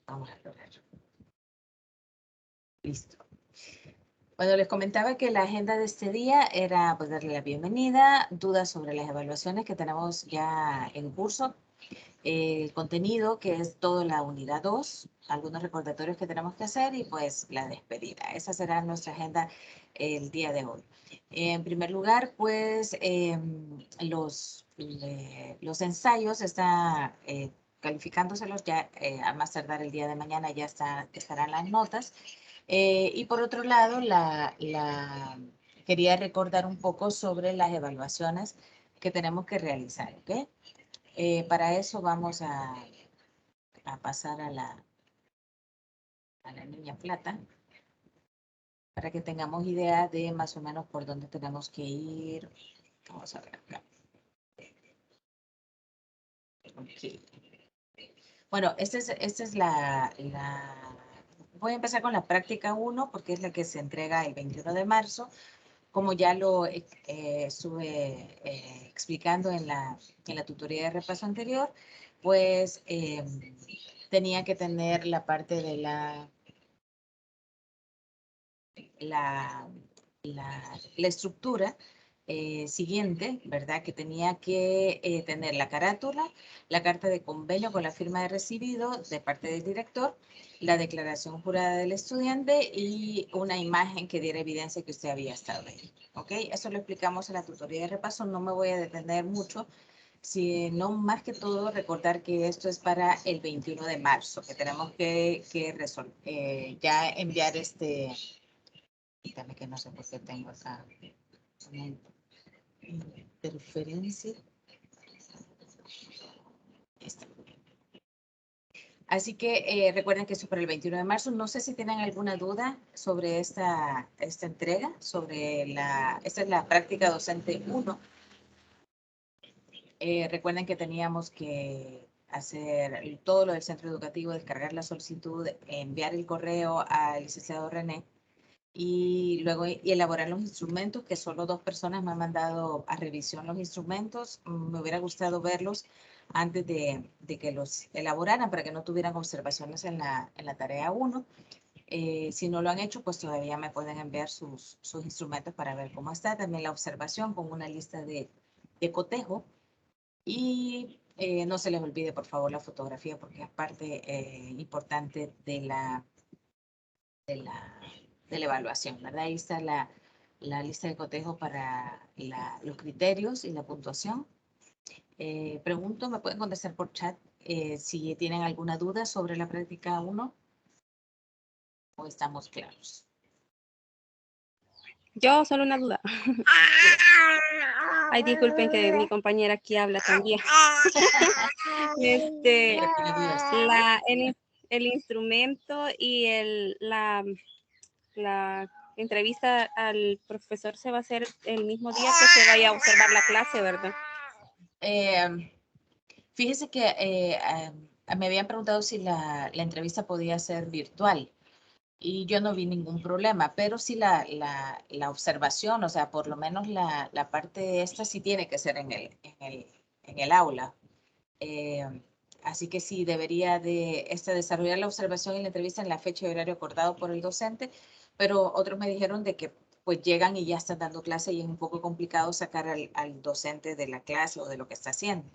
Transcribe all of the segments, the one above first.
Vamos a lograr. Listo. Bueno, les comentaba que la agenda de este día era pues darle la bienvenida, dudas sobre las evaluaciones que tenemos ya en curso, el contenido que es toda la unidad 2, algunos recordatorios que tenemos que hacer y pues la despedida. Esa será nuestra agenda el día de hoy. En primer lugar, pues los ensayos están calificándoselos ya a más tardar el día de mañana ya estarán las notas. Y por otro lado, quería recordar un poco sobre las evaluaciones que tenemos que realizar, ¿ok? Para eso vamos a pasar a la niña plata, para que tengamos idea de más o menos por dónde tenemos que ir. Vamos a ver acá. Okay. Bueno, esta es voy a empezar con la práctica 1 porque es la que se entrega el 21 de marzo. Como ya lo estuve explicando en la tutoría de repaso anterior, pues tenía que tener la parte de la estructura siguiente, ¿verdad? Que tenía que tener la carátula, la carta de convenio con la firma de recibido de parte del director, la declaración jurada del estudiante y una imagen que diera evidencia que usted había estado ahí. ¿Ok? Eso lo explicamos en la tutoría de repaso, no me voy a detener mucho, sino más que todo recordar que esto es para el 21 de marzo, que tenemos que ya enviar Dígame que no sé por qué tengo acá una interferencia. Esta. Así que recuerden que eso es para el 21 de marzo. No sé si tienen alguna duda sobre esta entrega, esta es la práctica docente 1. Recuerden que teníamos que hacer todo lo del centro educativo, descargar la solicitud, enviar el correo al licenciado René y luego elaborar los instrumentos, que solo 2 personas me han mandado a revisión los instrumentos. Me hubiera gustado verlos antes de que los elaboraran para que no tuvieran observaciones en la tarea 1. Si no lo han hecho, pues todavía me pueden enviar sus instrumentos para ver cómo está. También la observación con una lista de cotejo. Y no se les olvide, por favor, la fotografía porque es parte importante de la evaluación, ¿verdad? Ahí está la lista de cotejo para los criterios y la puntuación. Pregunto, me pueden contestar por chat si tienen alguna duda sobre la práctica 1 o estamos claros. Yo solo una duda. Ay, disculpen que mi compañera aquí habla también. El instrumento y la entrevista al profesor se va a hacer el mismo día que se vaya a observar la clase, ¿verdad? Fíjese que me habían preguntado si la entrevista podía ser virtual. Y yo no vi ningún problema, pero sí la observación, o sea, por lo menos la parte esta sí tiene que ser en el aula. Así que sí, debería de desarrollar la observación y la entrevista en la fecha y horario acordado por el docente, pero otros me dijeron de que pues llegan y ya están dando clase y es un poco complicado sacar al docente de la clase o de lo que está haciendo.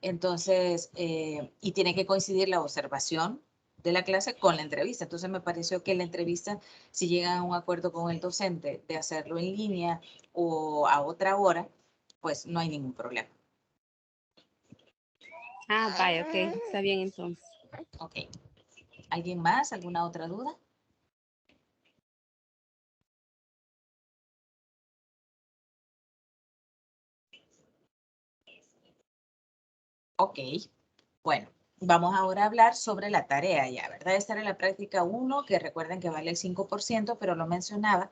Entonces, y tiene que coincidir la observación de la clase con la entrevista. Entonces me pareció que la entrevista, si llegan a un acuerdo con el docente de hacerlo en línea o a otra hora, pues no hay ningún problema. Ah, vaya, ok, está bien entonces. Ok. ¿Alguien más? ¿Alguna otra duda? Ok. Bueno, vamos ahora a hablar sobre la tarea ya, ¿verdad? Esta era la práctica 1, que recuerden que vale el 5%, pero lo mencionaba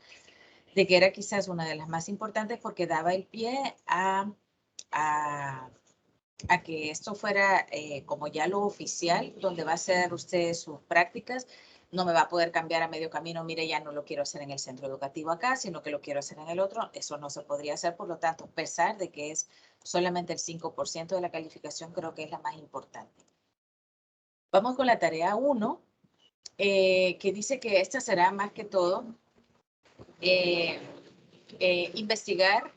de que era quizás una de las más importantes porque daba el pie a que esto fuera como ya lo oficial, donde va a hacer usted sus prácticas. No me va a poder cambiar a medio camino, mire, ya no lo quiero hacer en el centro educativo acá, sino que lo quiero hacer en el otro. Eso no se podría hacer, por lo tanto, a pesar de que es solamente el 5% de la calificación, creo que es la más importante. Vamos con la tarea 1. que dice que esta será más que todo investigar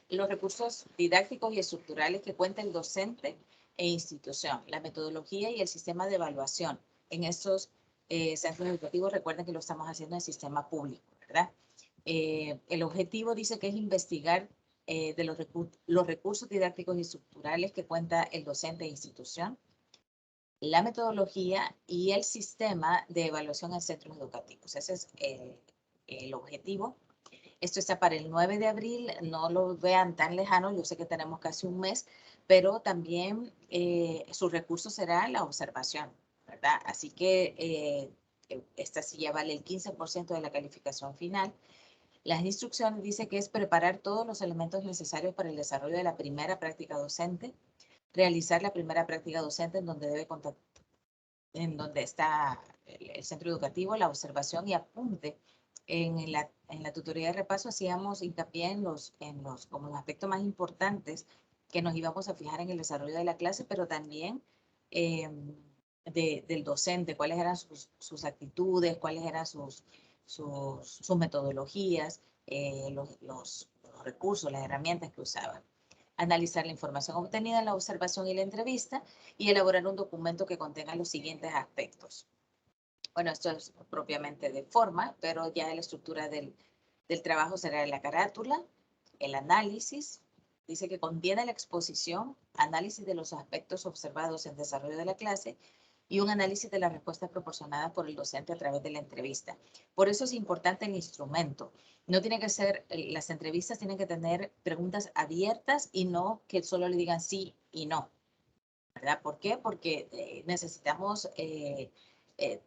los recursos didácticos y estructurales que cuenta el docente e institución, la metodología y el sistema de evaluación en estos centros educativos. Recuerden que lo estamos haciendo en el sistema público, ¿verdad? El objetivo dice que es investigar de los recursos didácticos y estructurales que cuenta el docente e institución, la metodología y el sistema de evaluación en centros educativos. Ese es el objetivo. Esto está para el 9 de abril, no lo vean tan lejano, yo sé que tenemos casi un mes, pero también su recurso será la observación, ¿verdad? Así que esta sí ya vale el 15% de la calificación final. Las instrucciones dice que es preparar todos los elementos necesarios para el desarrollo de la primera práctica docente, realizar la primera práctica docente en donde debe en donde está el centro educativo, la observación y apunte. En la tutoría de repaso hacíamos hincapié como los aspectos más importantes que nos íbamos a fijar en el desarrollo de la clase, pero también del docente, cuáles eran sus actitudes, cuáles eran sus metodologías, los recursos, las herramientas que usaban. Analizar la información obtenida en la observación y la entrevista y elaborar un documento que contenga los siguientes aspectos. Bueno, esto es propiamente de forma, pero ya la estructura del trabajo será la carátula, el análisis, dice que contiene la exposición, análisis de los aspectos observados en desarrollo de la clase y un análisis de las respuestas proporcionadas por el docente a través de la entrevista. Por eso es importante el instrumento. No tiene que ser, las entrevistas tienen que tener preguntas abiertas y no que solo le digan sí y no, ¿verdad? ¿Por qué? Porque necesitamos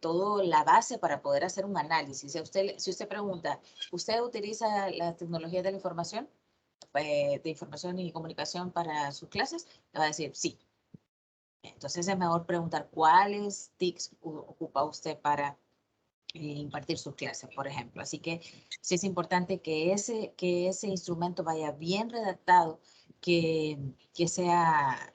toda la base para poder hacer un análisis. Si usted pregunta, ¿usted utiliza la tecnología de la información, de información y comunicación para sus clases? Le va a decir sí. Entonces es mejor preguntar cuáles TICs ocupa usted para impartir sus clases, por ejemplo. Así que sí es importante que ese instrumento vaya bien redactado, que sea...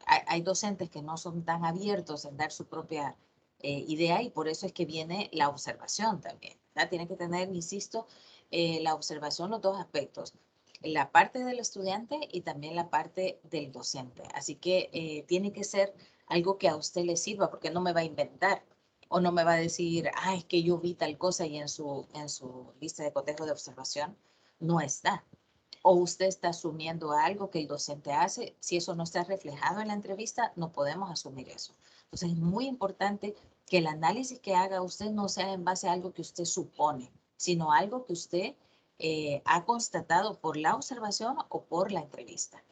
hay docentes que no son tan abiertos en dar su propia idea y por eso es que viene la observación también, ¿verdad? Tiene que tener, insisto, la observación, los dos aspectos, la parte del estudiante y también la parte del docente. Así que tiene que ser algo que a usted le sirva, porque no me va a inventar o no me va a decir, ah, es que yo vi tal cosa y en su lista de cotejo de observación no está. O usted está asumiendo algo que el docente hace. Si eso no está reflejado en la entrevista, no podemos asumir eso. Entonces es muy importante que el análisis que haga usted no sea en base a algo que usted supone, sino algo que usted ha constatado por la observación o por la entrevista.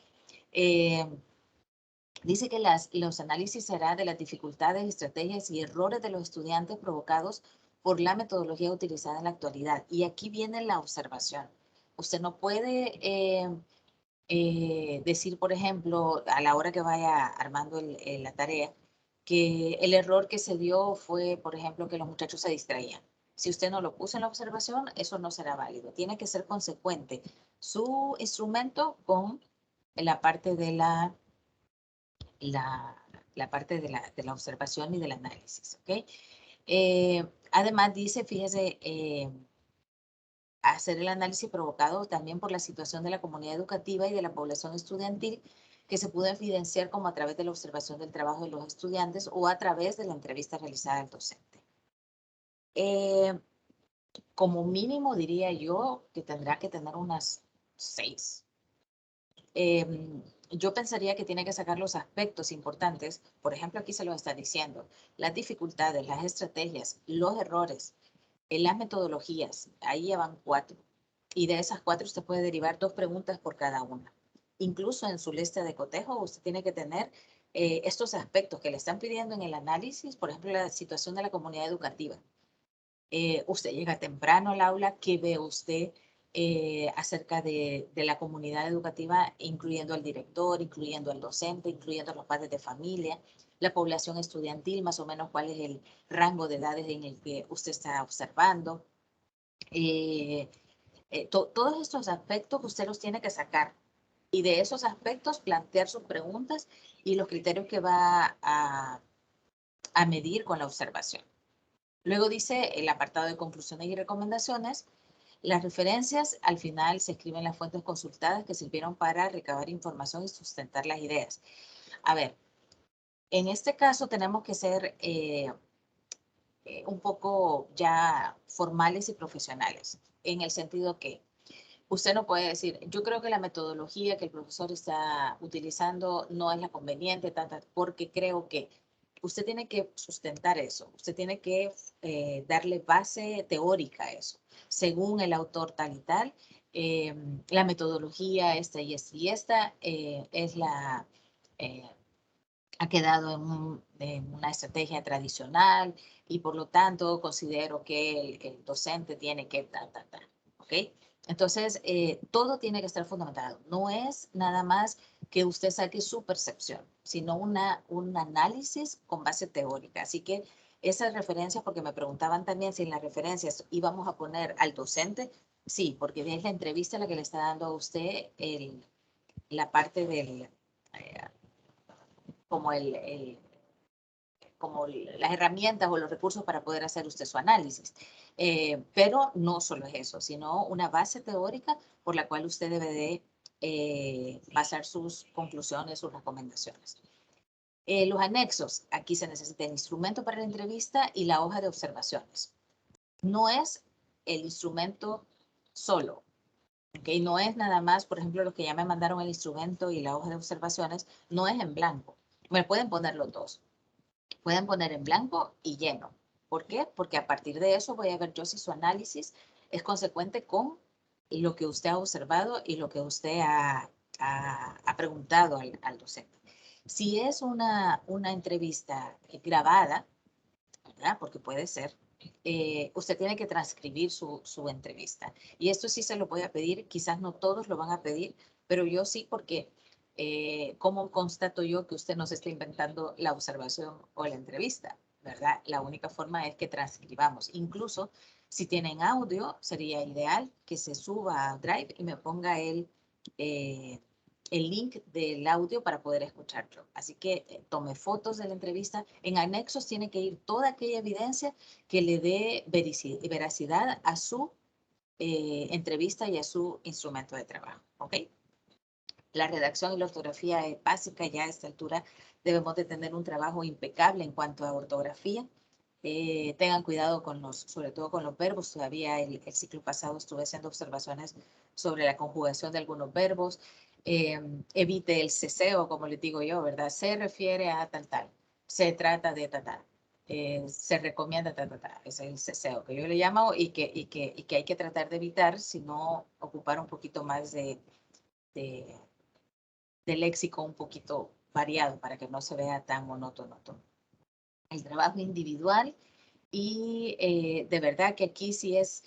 Dice que los análisis serán de las dificultades, estrategias y errores de los estudiantes provocados por la metodología utilizada en la actualidad. Y aquí viene la observación. Usted no puede decir, por ejemplo, a la hora que vaya armando la tarea, que el error que se dio fue, por ejemplo, que los muchachos se distraían. Si usted no lo puso en la observación, eso no será válido. Tiene que ser consecuente su instrumento con la parte de la parte de la observación y del análisis, ¿ok? Además dice, fíjese, hacer el análisis provocado también por la situación de la comunidad educativa y de la población estudiantil que se pudo evidenciar como a través de la observación del trabajo de los estudiantes o a través de la entrevista realizada al docente. Como mínimo diría yo que tendrá que tener unas 6. Yo pensaría que tiene que sacar los aspectos importantes, por ejemplo, aquí se lo está diciendo, las dificultades, las estrategias, los errores, las metodologías, ahí ya van 4. Y de esas 4 usted puede derivar 2 preguntas por cada una. Incluso en su lista de cotejo usted tiene que tener estos aspectos que le están pidiendo en el análisis, por ejemplo, la situación de la comunidad educativa. Usted llega temprano al aula, ¿qué ve usted acerca de la comunidad educativa, incluyendo al director, incluyendo al docente, incluyendo a los padres de familia, la población estudiantil, más o menos cuál es el rango de edades en el que usted está observando? Todos estos aspectos usted los tiene que sacar y de esos aspectos plantear sus preguntas y los criterios que va a medir con la observación. Luego dice el apartado de conclusiones y recomendaciones. Las referencias al final se escriben las fuentes consultadas que sirvieron para recabar información y sustentar las ideas. A ver, en este caso tenemos que ser un poco ya formales y profesionales, en el sentido que usted no puede decir, yo creo que la metodología que el profesor está utilizando no es la conveniente, porque creo que usted tiene que sustentar eso, usted tiene que darle base teórica a eso, según el autor tal y tal, la metodología esta y esta y esta es la... ha quedado en una estrategia tradicional y por lo tanto considero que el docente tiene que ¿ok? Entonces, todo tiene que estar fundamentado. No es nada más que usted saque su percepción, sino un análisis con base teórica. Así que esas referencias, porque me preguntaban también si en las referencias íbamos a poner al docente, sí, porque es la entrevista la que le está dando a usted la parte del... como como las herramientas o los recursos para poder hacer usted su análisis. Pero no solo es eso, sino una base teórica por la cual usted debe de basar sus conclusiones, sus recomendaciones. Los anexos, aquí se necesita el instrumento para la entrevista y la hoja de observaciones. No es el instrumento solo, ¿ok? No es nada más, por ejemplo, los que ya me mandaron el instrumento y la hoja de observaciones, no es en blanco. Me pueden poner los dos. Pueden poner en blanco y lleno. ¿Por qué? Porque a partir de eso voy a ver yo si su análisis es consecuente con lo que usted ha observado y lo que usted ha preguntado al docente. Si es una entrevista grabada, ¿verdad? Porque puede ser, usted tiene que transcribir su entrevista. Y esto sí se lo voy a pedir, quizás no todos lo van a pedir, pero yo sí porque ¿cómo constato yo que usted no se está inventando la observación o la entrevista? ¿Verdad? La única forma es que transcribamos. Incluso si tienen audio, sería ideal que se suba a Drive y me ponga el link del audio para poder escucharlo. Así que tome fotos de la entrevista. En anexos tiene que ir toda aquella evidencia que le dé veracidad a su entrevista y a su instrumento de trabajo. ¿Ok? La redacción y la ortografía es básica, ya a esta altura debemos de tener un trabajo impecable en cuanto a ortografía. Tengan cuidado con sobre todo con los verbos. Todavía el ciclo pasado estuve haciendo observaciones sobre la conjugación de algunos verbos. Evite el ceseo, como les digo yo, ¿verdad? Se refiere a tal, tal. Se trata de tal, tal. Se recomienda tal, tal, tal. Es el ceseo que yo le llamo y que hay que tratar de evitar, sino ocupar un poquito más de de léxico un poquito variado para que no se vea tan monótono todo. El trabajo individual y de verdad que aquí sí es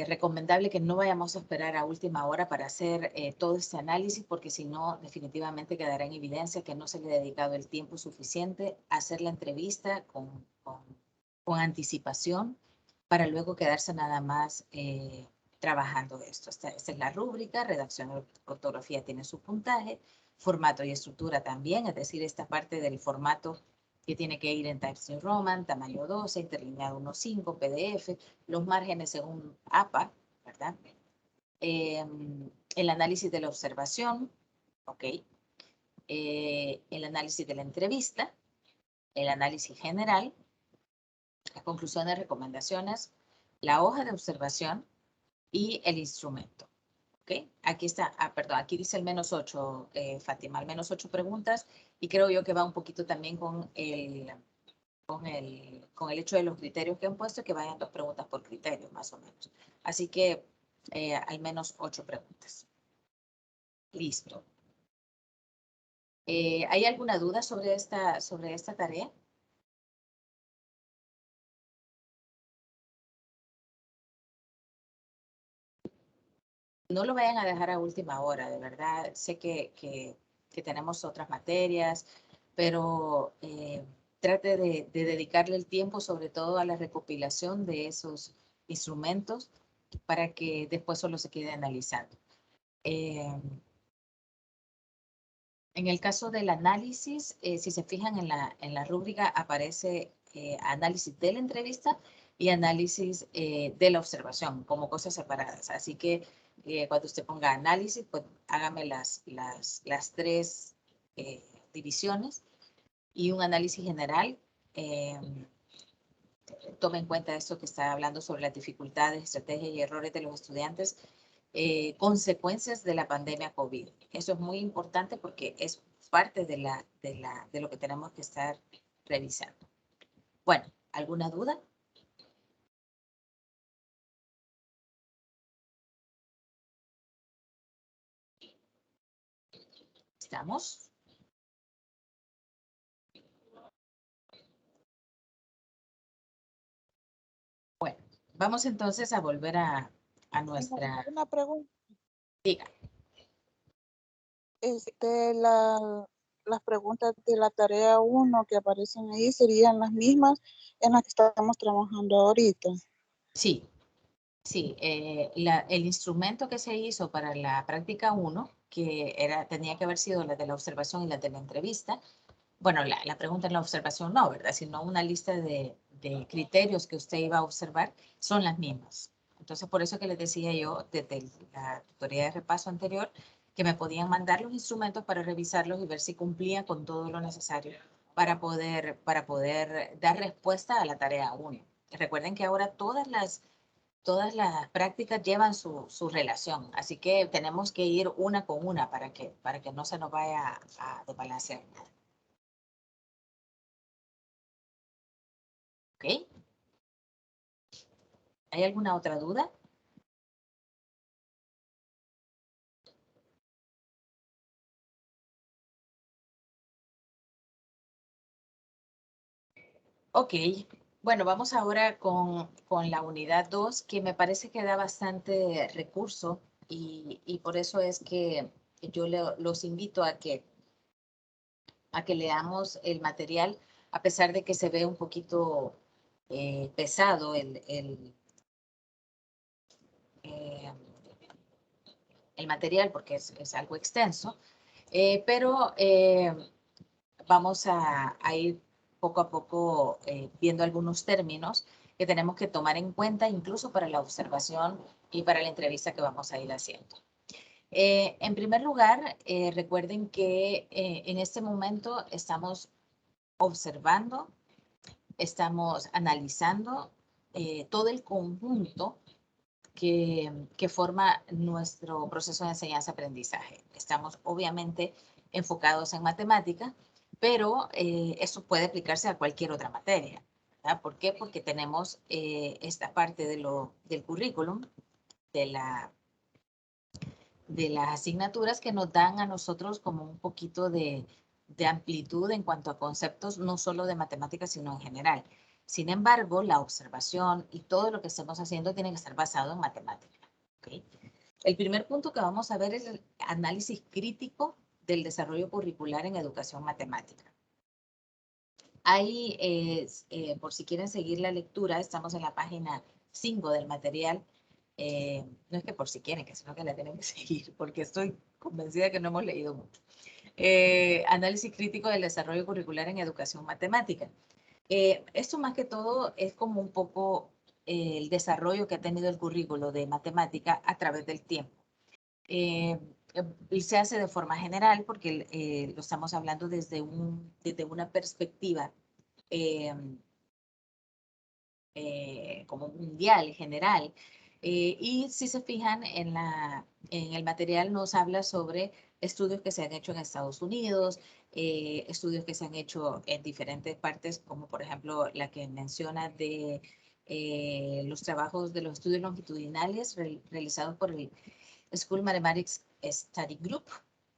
recomendable que no vayamos a esperar a última hora para hacer todo este análisis porque si no definitivamente quedará en evidencia que no se le ha dedicado el tiempo suficiente a hacer la entrevista con anticipación para luego quedarse nada más trabajando esto. Esta es la rúbrica, redacción y ortografía tiene su puntaje, formato y estructura también, es decir, esta parte del formato que tiene que ir en Times New Roman, tamaño 12, interlineado 1.5, PDF, los márgenes según APA, ¿verdad? El análisis de la observación, ¿ok? El análisis de la entrevista, el análisis general, las conclusiones, recomendaciones, la hoja de observación y el instrumento. ¿Ok? Aquí está, perdón, aquí dice el -8, Fátima, al -8 preguntas y creo yo que va un poquito también con el hecho de los criterios que han puesto, que vayan 2 preguntas por criterio, más o menos. Así que al menos 8 preguntas. Listo. ¿Hay alguna duda sobre esta tarea? No lo vayan a dejar a última hora, de verdad. Sé que tenemos otras materias, pero trate de dedicarle el tiempo sobre todo a la recopilación de esos instrumentos para que después solo se quede analizando. En el caso del análisis, si se fijan en la rúbrica, aparece análisis de la entrevista y análisis de la observación, como cosas separadas. Así que cuando usted ponga análisis, pues hágame las tres divisiones y un análisis general. Tome en cuenta esto que está hablando sobre las dificultades, estrategias y errores de los estudiantes, consecuencias de la pandemia COVID. Eso es muy importante porque es parte de lo que tenemos que estar revisando. Bueno, ¿alguna duda? ¿Estamos? Bueno, vamos entonces a volver a nuestra... Una pregunta. Diga. Las preguntas de la tarea 1 que aparecen ahí serían las mismas en las que estamos trabajando ahorita. Sí, sí. El instrumento que se hizo para la práctica 1, que tenía que haber sido la de la observación y la de la entrevista. Bueno, la pregunta en la observación no, ¿verdad? Sino una lista de criterios que usted iba a observar son las mismas. Entonces, por eso que les decía yo desde la tutoría de repaso anterior que me podían mandar los instrumentos para revisarlos y ver si cumplían con todo lo necesario para poder dar respuesta a la tarea 1. Recuerden que ahora todas las prácticas llevan su relación, así que tenemos que ir una con una para que no se nos vaya a desbalancear nada. ¿Ok? ¿Hay alguna otra duda? Ok. Bueno, vamos ahora con la unidad 2, que me parece que da bastante recurso y por eso es que yo los invito a que leamos el material, a pesar de que se ve un poquito pesado eh, el material, porque es algo extenso, pero vamos a ir poco a poco viendo algunos términos que tenemos que tomar en cuenta, incluso para la observación y para la entrevista que vamos a ir haciendo. En primer lugar, recuerden que en este momento estamos observando, estamos analizando todo el conjunto que forma nuestro proceso de enseñanza-aprendizaje. Estamos obviamente enfocados en matemática, pero eso puede aplicarse a cualquier otra materia, ¿verdad? ¿Por qué? Porque tenemos esta parte del currículum, de las asignaturas que nos dan a nosotros como un poquito de amplitud en cuanto a conceptos, no solo de matemáticas, sino en general. Sin embargo, la observación y todo lo que estemos haciendo tiene que estar basado en matemáticas. ¿Okay? El primer punto que vamos a ver es el análisis crítico del desarrollo curricular en educación matemática. Ahí, por si quieren seguir la lectura, estamos en la página 5 del material. No es que por si quieren, sino que la tienen que seguir, porque estoy convencida que no hemos leído mucho. Análisis crítico del desarrollo curricular en educación matemática. Esto más que todo es como un poco el desarrollo que ha tenido el currículo de matemática a través del tiempo. Se hace de forma general porque lo estamos hablando desde una perspectiva como mundial, general. Y si se fijan en el material nos habla sobre estudios que se han hecho en Estados Unidos, estudios que se han hecho en diferentes partes, como por ejemplo la que menciona de los trabajos de los estudios longitudinales realizados por el School Mathematics Study Group,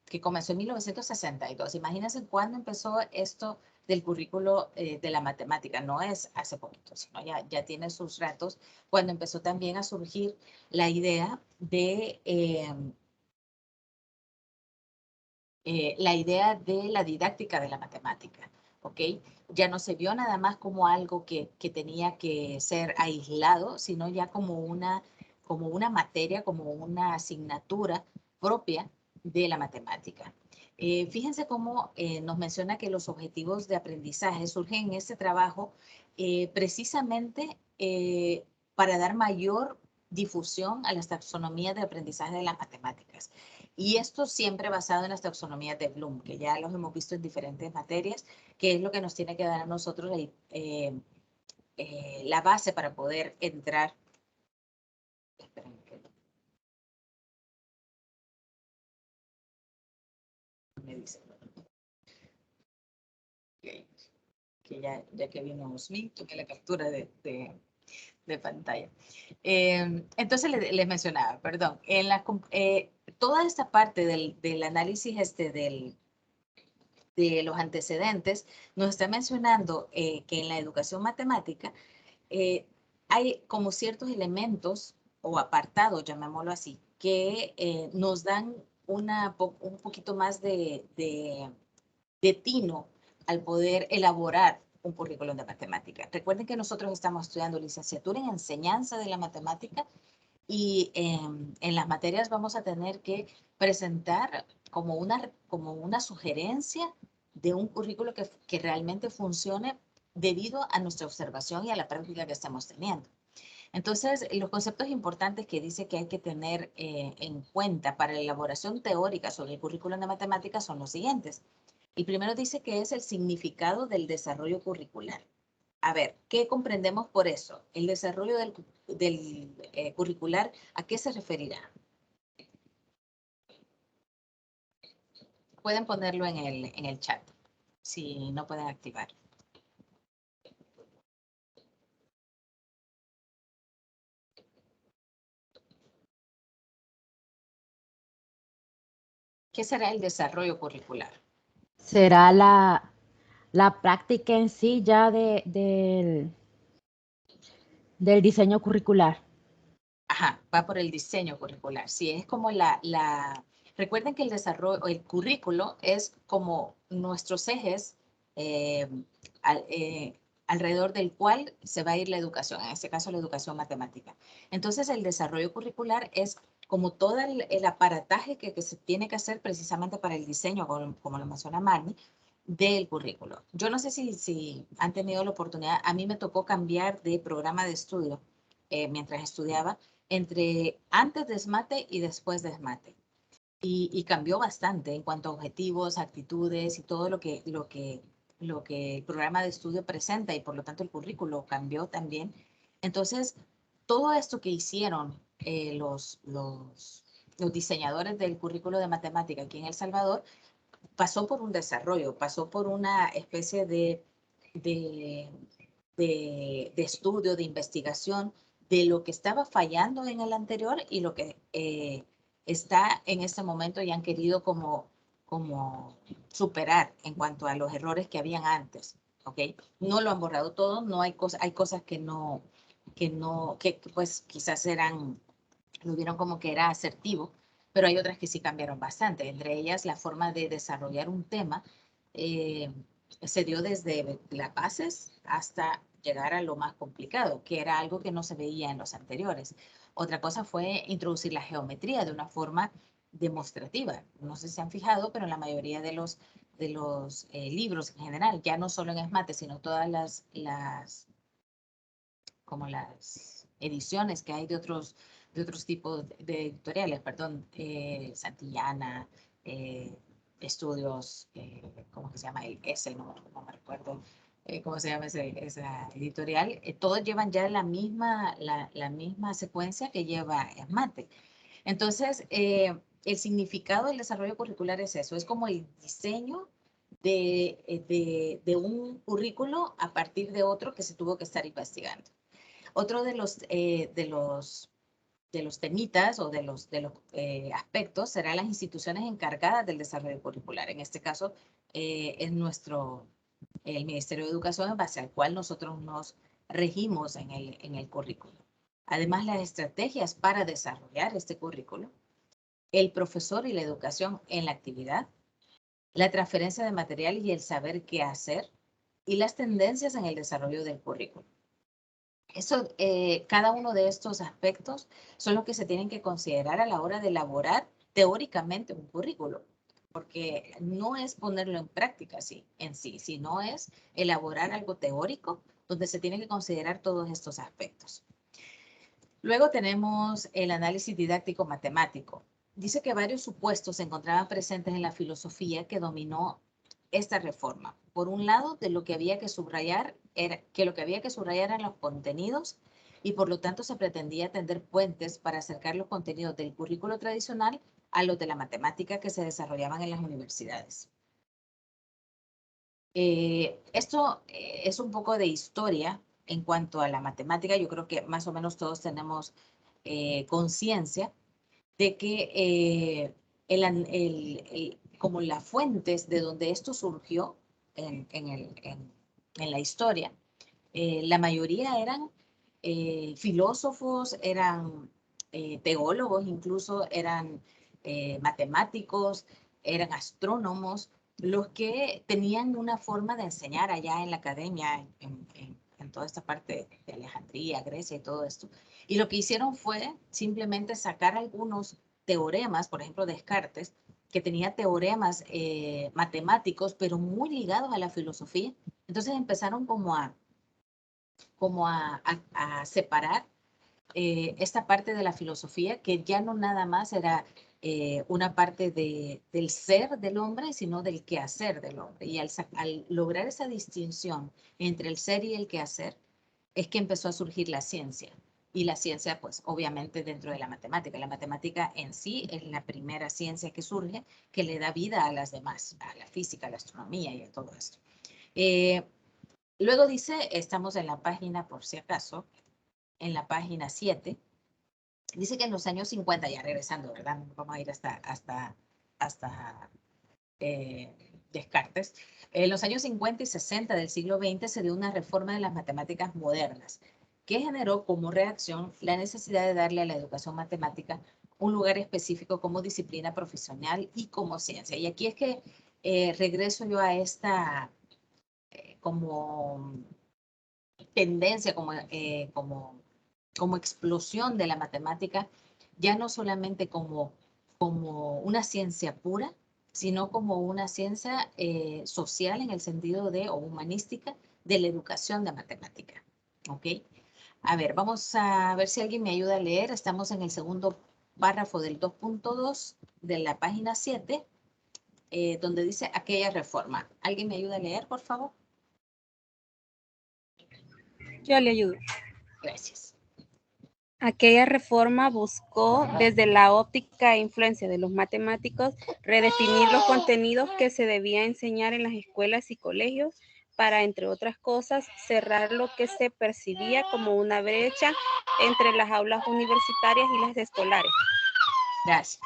que comenzó en 1962. Imagínense cuándo empezó esto del currículo de la matemática. No es hace poquito, sino ya tiene sus ratos, cuando empezó también a surgir la idea de la didáctica de la matemática. ¿Ok? Ya no se vio nada más como algo que tenía que ser aislado, sino ya como una materia, como una asignatura propia de la matemática. Fíjense cómo nos menciona que los objetivos de aprendizaje surgen en este trabajo precisamente para dar mayor difusión a las taxonomías de aprendizaje de las matemáticas. Y esto siempre basado en las taxonomías de Bloom, que ya los hemos visto en diferentes materias, que es lo que nos tiene que dar a nosotros la base para poder entrar. Esperen, me dice. Okay. Que ya que vimos mi, tomé la captura de pantalla. Entonces les mencionaba, perdón, toda esta parte del análisis de los antecedentes nos está mencionando que en la educación matemática hay como ciertos elementos o apartados, llamémoslo así, que nos dan un poquito más de tino al poder elaborar un currículum de matemática. Recuerden que nosotros estamos estudiando licenciatura en enseñanza de la matemática y en las materias vamos a tener que presentar como una sugerencia de un currículo que realmente funcione debido a nuestra observación y a la práctica que estamos teniendo. Entonces, los conceptos importantes que dice que hay que tener en cuenta para la elaboración teórica sobre el currículum de matemáticas son los siguientes. El primero dice que es el significado del desarrollo curricular. A ver, ¿qué comprendemos por eso? El desarrollo del curricular, ¿a qué se referirá? Pueden ponerlo en el chat, si no pueden activar. ¿Qué será el desarrollo curricular? Será la práctica en sí ya del diseño curricular. Ajá, va por el diseño curricular. Sí, es como recuerden que el desarrollo, el currículo es como nuestros ejes alrededor del cual se va a ir la educación, en este caso la educación matemática. Entonces, el desarrollo curricular es como todo el aparataje que se tiene que hacer precisamente para el diseño, como lo menciona Magni, del currículo. Yo no sé si han tenido la oportunidad, a mí me tocó cambiar de programa de estudio mientras estudiaba, entre antes de SMATE y después de SMATE. Y cambió bastante en cuanto a objetivos, actitudes y todo lo que el programa de estudio presenta y por lo tanto el currículo cambió también. Entonces, todo esto que hicieron los diseñadores del currículo de matemática aquí en El Salvador pasó por un desarrollo, pasó por una especie de estudio, de investigación de lo que estaba fallando en el anterior y lo que está en este momento y han querido como superar en cuanto a los errores que habían antes, ¿ok? No lo han borrado todo, no hay cosas que pues quizás lo vieron como que era asertivo, pero hay otras que sí cambiaron bastante, entre ellas la forma de desarrollar un tema se dio desde las bases hasta llegar a lo más complicado, que era algo que no se veía en los anteriores. Otra cosa fue introducir la geometría de una forma demostrativa. No sé si se han fijado, pero en la mayoría de los libros en general, ya no solo en ESMATE, sino todas las ediciones que hay de otros tipos de editoriales, perdón, Santillana, Estudios, ¿cómo que se llama? No me recuerdo cómo se llama esa editorial. Todos llevan ya la misma secuencia que lleva ESMATE. Entonces, el significado del desarrollo curricular es eso, es como el diseño de un currículo a partir de otro que se tuvo que estar investigando. Otro de los temitas o de los aspectos serán las instituciones encargadas del desarrollo curricular. En este caso es el Ministerio de Educación en base al cual nosotros nos regimos en el currículo. Además, las estrategias para desarrollar este currículo, el profesor y la educación en la actividad, la transferencia de materiales y el saber qué hacer, y las tendencias en el desarrollo del currículo. Cada uno de estos aspectos son los que se tienen que considerar a la hora de elaborar teóricamente un currículo. porque no es ponerlo en práctica en sí, sino es elaborar algo teórico donde se tiene que considerar todos estos aspectos. Luego tenemos el análisis didáctico matemático. Dice que varios supuestos se encontraban presentes en la filosofía que dominó esta reforma. Por un lado, de lo que había que subrayar eran los contenidos y por lo tanto se pretendía tender puentes para acercar los contenidos del currículo tradicional a los de la matemática que se desarrollaban en las universidades. Esto es un poco de historia en cuanto a la matemática. Yo creo que más o menos todos tenemos conciencia de que como las fuentes de donde esto surgió en la historia, la mayoría eran filósofos, eran teólogos, incluso eran matemáticos, eran astrónomos, los que tenían una forma de enseñar allá en la academia, en toda esta parte de Alejandría, Grecia y todo esto. Y lo que hicieron fue simplemente sacar algunos teoremas, por ejemplo, Descartes, que tenía teoremas matemáticos, pero muy ligados a la filosofía. Entonces empezaron como a separar esta parte de la filosofía, que ya no nada más era una parte del ser del hombre, sino del quehacer del hombre. Y al lograr esa distinción entre el ser y el quehacer, es que empezó a surgir la ciencia. Y la ciencia, pues, obviamente dentro de la matemática. La matemática en sí es la primera ciencia que surge, que le da vida a las demás, a la física, a la astronomía y a todo esto. Luego dice, estamos en la página, por si acaso, en la página 7, dice que en los años 50, ya regresando, ¿verdad? Vamos a ir hasta Descartes. En los años 50 y 60 del siglo XX se dio una reforma de las matemáticas modernas, que generó como reacción la necesidad de darle a la educación matemática un lugar específico como disciplina profesional y como ciencia. Y aquí es que regreso yo a esta como tendencia, como explosión de la matemática, ya no solamente como una ciencia pura, sino como una ciencia social en el sentido o humanística de la educación de matemática. ¿Ok? A ver, vamos a ver si alguien me ayuda a leer. Estamos en el segundo párrafo del 2.2 de la página 7, donde dice aquella reforma. ¿Alguien me ayuda a leer, por favor? Yo le ayudo. Gracias. Aquella reforma buscó, desde la óptica e influencia de los matemáticos, redefinir los contenidos que se debía enseñar en las escuelas y colegios para, entre otras cosas, cerrar lo que se percibía como una brecha entre las aulas universitarias y las escolares. Gracias.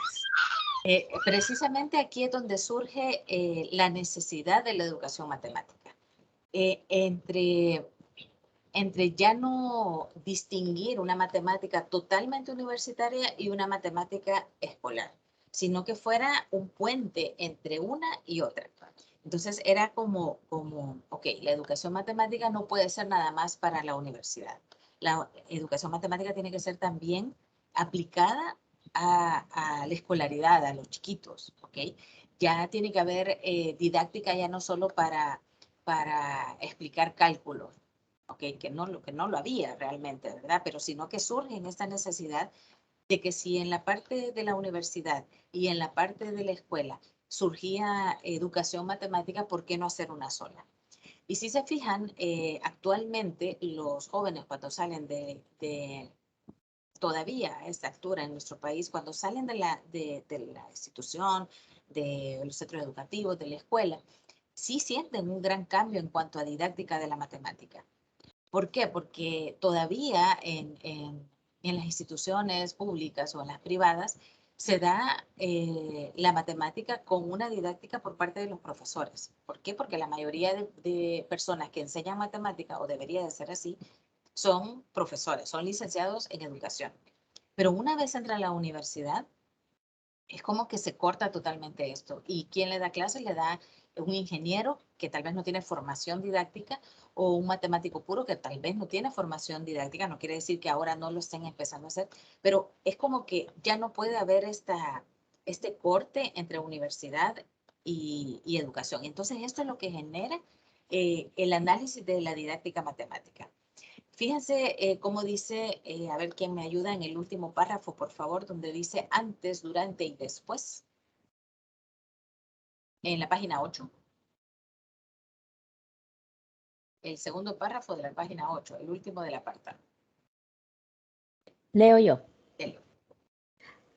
Precisamente aquí es donde surge la necesidad de la educación matemática. Entre ya no distinguir una matemática totalmente universitaria y una matemática escolar, sino que fuera un puente entre una y otra. Entonces era ok, la educación matemática no puede ser nada más para la universidad. La educación matemática tiene que ser también aplicada a la escolaridad, a los chiquitos, ¿ok? Ya tiene que haber didáctica ya no solo para explicar cálculos, ¿ok? Que no lo había realmente, ¿verdad? Pero sino que surge en esta necesidad de que si en la parte de la universidad y en la parte de la escuela surgía educación matemática, ¿por qué no hacer una sola? Y si se fijan, actualmente los jóvenes cuando salen todavía a esta altura en nuestro país, cuando salen de la institución, de los centros educativos, de la escuela, sí sienten un gran cambio en cuanto a didáctica de la matemática. ¿Por qué? Porque todavía en las instituciones públicas o en las privadas se da la matemática con una didáctica por parte de los profesores. ¿Por qué? Porque la mayoría de personas que enseñan matemática, o debería de ser así, son profesores, son licenciados en educación. Pero una vez entra a la universidad, es como que se corta totalmente esto. ¿Y quién le da clases? Le da un ingeniero que tal vez no tiene formación didáctica o un matemático puro que tal vez no tiene formación didáctica. No quiere decir que ahora no lo estén empezando a hacer, pero es como que ya no puede haber este corte entre universidad y educación. Entonces, esto es lo que genera el análisis de la didáctica matemática. Fíjense cómo dice, a ver quién me ayuda en el último párrafo, por favor, donde dice antes, durante y después. En la página 8. El segundo párrafo de la página 8, el último del apartado. Leo yo. Leo.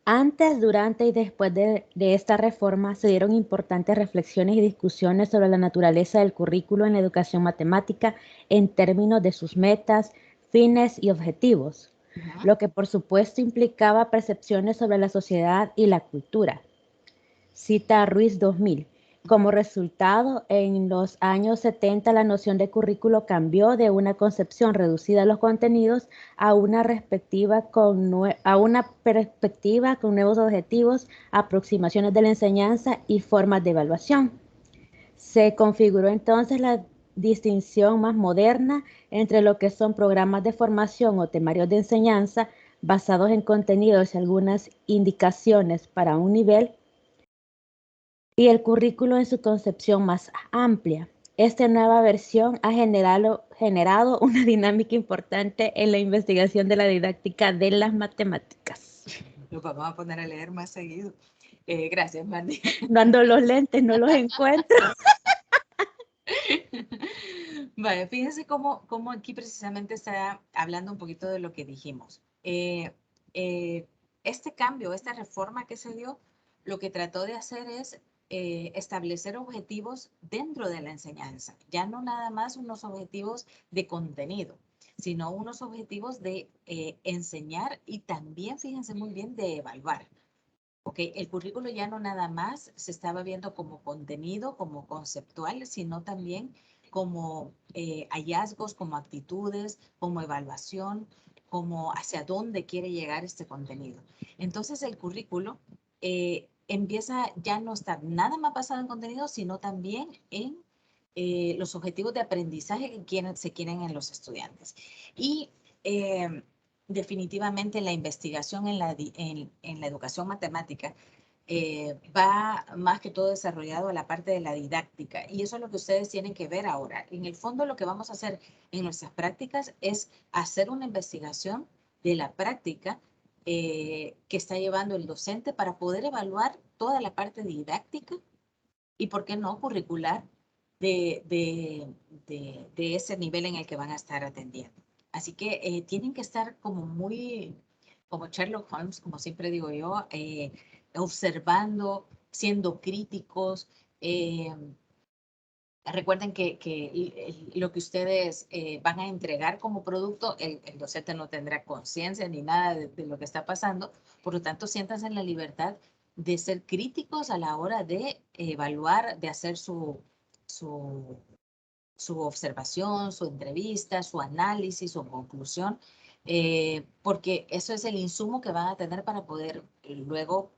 Antes, durante y después de esta reforma se dieron importantes reflexiones y discusiones sobre la naturaleza del currículo en la educación matemática en términos de sus metas, fines y objetivos, lo que por supuesto implicaba percepciones sobre la sociedad y la cultura. Cita a Ruiz 2000. Como resultado, en los años 70 la noción de currículo cambió de una concepción reducida a los contenidos a una perspectiva con nuevos objetivos, aproximaciones de la enseñanza y formas de evaluación. Se configuró entonces la distinción más moderna entre lo que son programas de formación o temarios de enseñanza basados en contenidos y algunas indicaciones para un nivel, y el currículo en su concepción más amplia. Esta nueva versión ha generado una dinámica importante en la investigación de la didáctica de las matemáticas. Lo vamos a poner a leer más seguido. Gracias, Mandy. No ando los lentes, no los encuentro. Vale, fíjense cómo aquí precisamente está hablando un poquito de lo que dijimos. Este cambio, esta reforma que se dio, lo que trató de hacer es establecer objetivos dentro de la enseñanza, ya no nada más unos objetivos de contenido, sino unos objetivos de enseñar y también, fíjense muy bien, de evaluar. Okay, el currículo ya no nada más se estaba viendo como contenido, como conceptual, sino también como hallazgos, como actitudes, como evaluación, como hacia dónde quiere llegar este contenido. Entonces el currículo empieza ya no estar nada más basado en contenido, sino también en los objetivos de aprendizaje que se quieren en los estudiantes. Y definitivamente la investigación en la educación matemática va más que todo desarrollado a la parte de la didáctica, y eso es lo que ustedes tienen que ver ahora. En el fondo, lo que vamos a hacer en nuestras prácticas es hacer una investigación de la práctica que está llevando el docente para poder evaluar toda la parte didáctica y, ¿por qué no, curricular de ese nivel en el que van a estar atendiendo? Así que tienen que estar como muy, como Sherlock Holmes, como siempre digo yo, observando, siendo críticos. Recuerden que lo que ustedes van a entregar como producto, el docente no tendrá conciencia ni nada de lo que está pasando. Por lo tanto, siéntanse en la libertad de ser críticos a la hora de evaluar, de hacer su observación, su entrevista, su análisis, su conclusión, porque eso es el insumo que van a tener para poder luego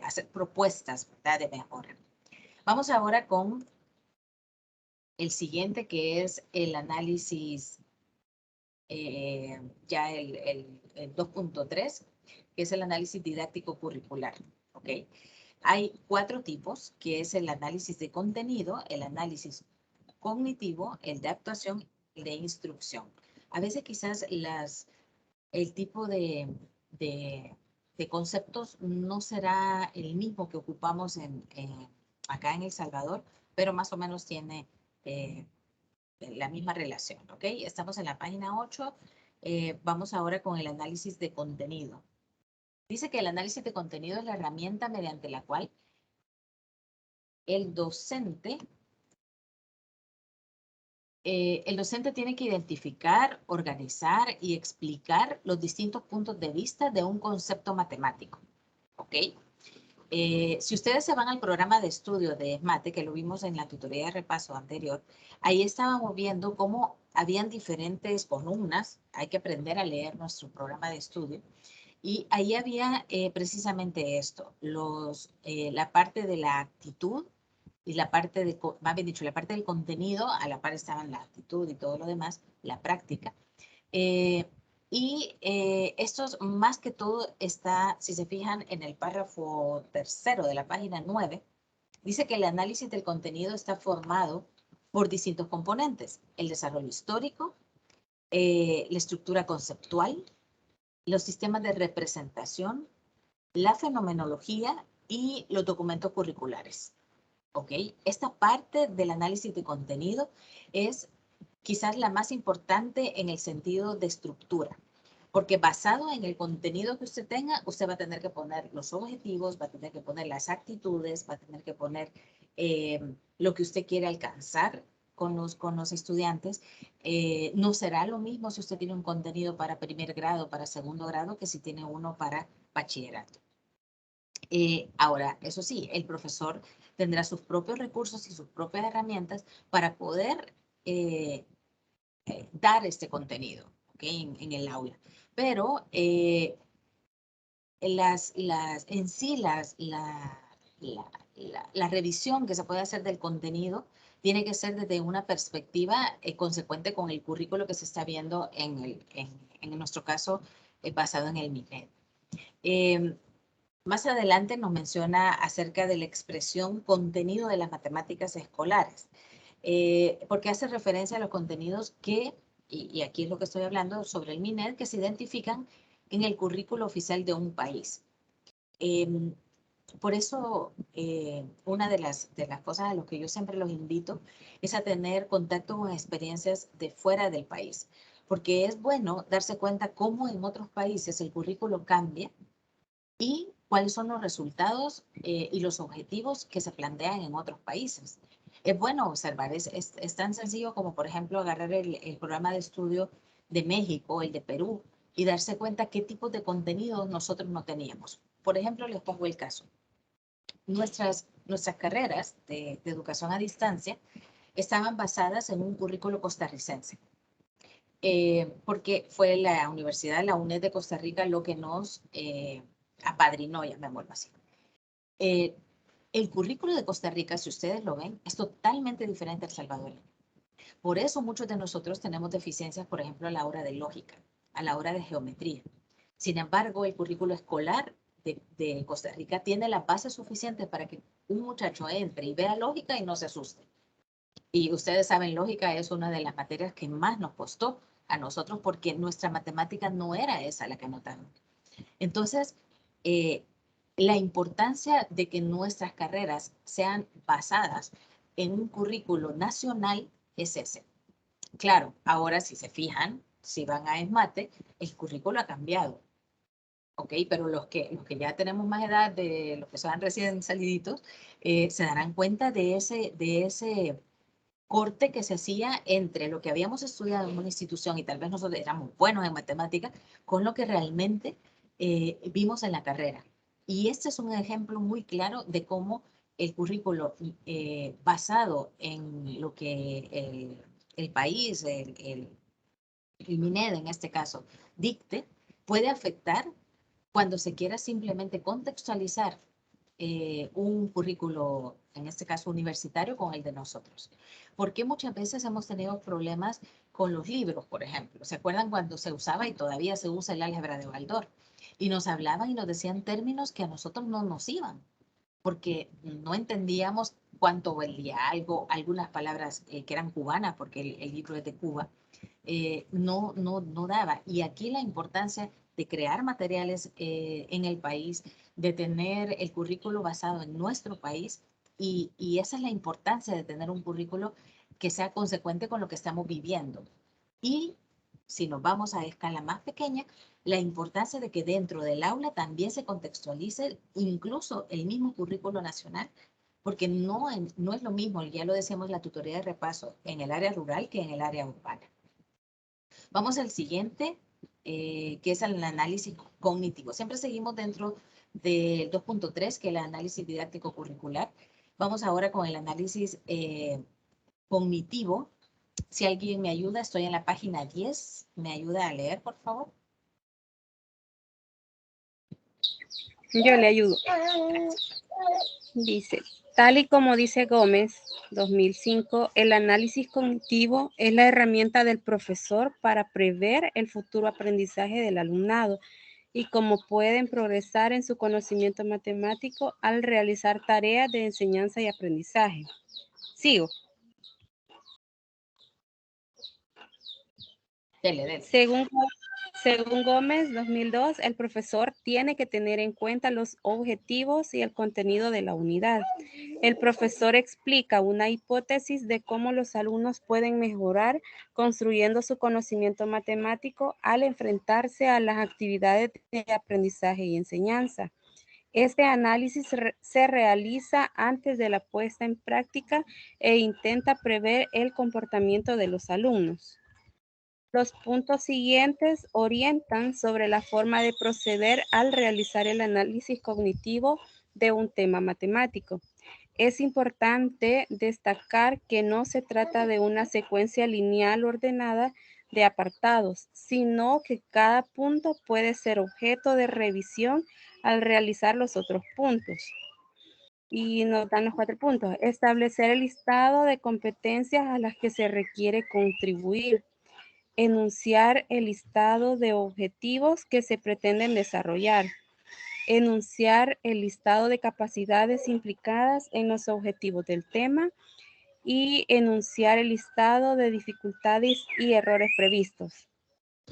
hacer propuestas, ¿verdad?, de mejora. Vamos ahora con el siguiente, que es el análisis, ya el 2.3, que es el análisis didáctico curricular. ¿Ok? Hay 4 tipos, que es el análisis de contenido, el análisis cognitivo, el de actuación y de instrucción. A veces quizás el tipo de conceptos no será el mismo que ocupamos acá en El Salvador, pero más o menos tiene la misma relación, ¿ok? Estamos en la página 8. Vamos ahora con el análisis de contenido. Dice que el análisis de contenido es la herramienta mediante la cual el docente tiene que identificar, organizar y explicar los distintos puntos de vista de un concepto matemático, ¿ok? Si ustedes se van al programa de estudio de ESMATE, que lo vimos en la tutoría de repaso anterior, ahí estábamos viendo cómo habían diferentes columnas. Hay que aprender a leer nuestro programa de estudio. Y ahí había precisamente esto, la parte de la actitud y la parte de, más bien dicho, la parte del contenido. A la par estaban la actitud y todo lo demás, la práctica. Esto más que todo está, si se fijan, en el párrafo tercero de la página 9, Dice que el análisis del contenido está formado por distintos componentes: el desarrollo histórico, la estructura conceptual, los sistemas de representación, la fenomenología y los documentos curriculares. ¿Ok? Esta parte del análisis de contenido es quizás la más importante en el sentido de estructura, porque basado en el contenido que usted tenga, usted va a tener que poner los objetivos, va a tener que poner las actitudes, va a tener que poner lo que usted quiere alcanzar con los estudiantes. No será lo mismo si usted tiene un contenido para primer grado, para segundo grado, que si tiene uno para bachillerato. Ahora, eso sí, el profesor tendrá sus propios recursos y sus propias herramientas para poder dar este contenido, ¿okay? en el aula. Pero en sí la revisión que se puede hacer del contenido tiene que ser desde una perspectiva consecuente con el currículo que se está viendo en nuestro caso basado en el MINED. Más adelante nos menciona acerca de la expresión contenido de las matemáticas escolares, porque hace referencia a los contenidos que, y aquí es lo que estoy hablando sobre el MINED, que se identifican en el currículo oficial de un país. Por eso, una de las cosas a las que yo siempre los invito es a tener contacto con experiencias de fuera del país, porque es bueno darse cuenta cómo en otros países el currículo cambia y cuáles son los resultados y los objetivos que se plantean en otros países. Es bueno observar, es tan sencillo como, por ejemplo, agarrar el programa de estudio de México, el de Perú, y darse cuenta qué tipos de contenidos nosotros no teníamos. Por ejemplo, les pongo el caso. Nuestras carreras de educación a distancia estaban basadas en un currículo costarricense. Porque fue la Universidad, la UNED de Costa Rica, lo que nos apadrinó, llamémoslo así. El currículo de Costa Rica, si ustedes lo ven, es totalmente diferente al salvadoreño. Por eso muchos de nosotros tenemos deficiencias, por ejemplo, a la hora de lógica, a la hora de geometría. Sin embargo, el currículo escolar de Costa Rica tiene las bases suficientes para que un muchacho entre y vea lógica y no se asuste. Y ustedes saben, lógica es una de las materias que más nos costó a nosotros porque nuestra matemática no era esa la que notaron. Entonces, la importancia de que nuestras carreras sean basadas en un currículo nacional es ese. Claro, ahora si se fijan, si van a ESMATE, el currículo ha cambiado. ¿Ok? Pero los que ya tenemos más edad, de los que son recién saliditos, se darán cuenta de ese corte que se hacía entre lo que habíamos estudiado en una institución y tal vez nosotros éramos buenos en matemáticas con lo que realmente vimos en la carrera. Y este es un ejemplo muy claro de cómo el currículo basado en lo que el país, el MINED en este caso, dicte, puede afectar cuando se quiera simplemente contextualizar un currículo, en este caso universitario, con el de nosotros. Porque muchas veces hemos tenido problemas con los libros, por ejemplo. ¿Se acuerdan cuando se usaba y todavía se usa el álgebra de Baldor? Y nos hablaban y nos decían términos que a nosotros no nos iban, porque no entendíamos cuánto valía algo, algunas palabras que eran cubanas, porque el libro es de Cuba, no daba. Y aquí la importancia de crear materiales en el país, de tener el currículo basado en nuestro país, y esa es la importancia de tener un currículo que sea consecuente con lo que estamos viviendo. Y si nos vamos a escala más pequeña, la importancia de que dentro del aula también se contextualice incluso el mismo currículo nacional, porque no es lo mismo, ya lo decíamos, la tutoría de repaso en el área rural que en el área urbana. Vamos al siguiente, que es el análisis cognitivo. Siempre seguimos dentro del 2.3, que es el análisis didáctico curricular. Vamos ahora con el análisis cognitivo. Si alguien me ayuda, estoy en la página 10. ¿Me ayuda a leer, por favor? Yo le ayudo. Dice, tal y como dice Gómez, 2005, el análisis cognitivo es la herramienta del profesor para prever el futuro aprendizaje del alumnado y cómo pueden progresar en su conocimiento matemático al realizar tareas de enseñanza y aprendizaje. Sigo. Dele. Según Gómez, 2002, el profesor tiene que tener en cuenta los objetivos y el contenido de la unidad. El profesor explica una hipótesis de cómo los alumnos pueden mejorar construyendo su conocimiento matemático al enfrentarse a las actividades de aprendizaje y enseñanza. Este análisis se realiza antes de la puesta en práctica e intenta prever el comportamiento de los alumnos. Los puntos siguientes orientan sobre la forma de proceder al realizar el análisis cognitivo de un tema matemático. Es importante destacar que no se trata de una secuencia lineal ordenada de apartados, sino que cada punto puede ser objeto de revisión al realizar los otros puntos. Y nos dan los 4 puntos. Establecer el listado de competencias a las que se requiere contribuir. Enunciar el listado de objetivos que se pretenden desarrollar. Enunciar el listado de capacidades implicadas en los objetivos del tema y enunciar el listado de dificultades y errores previstos.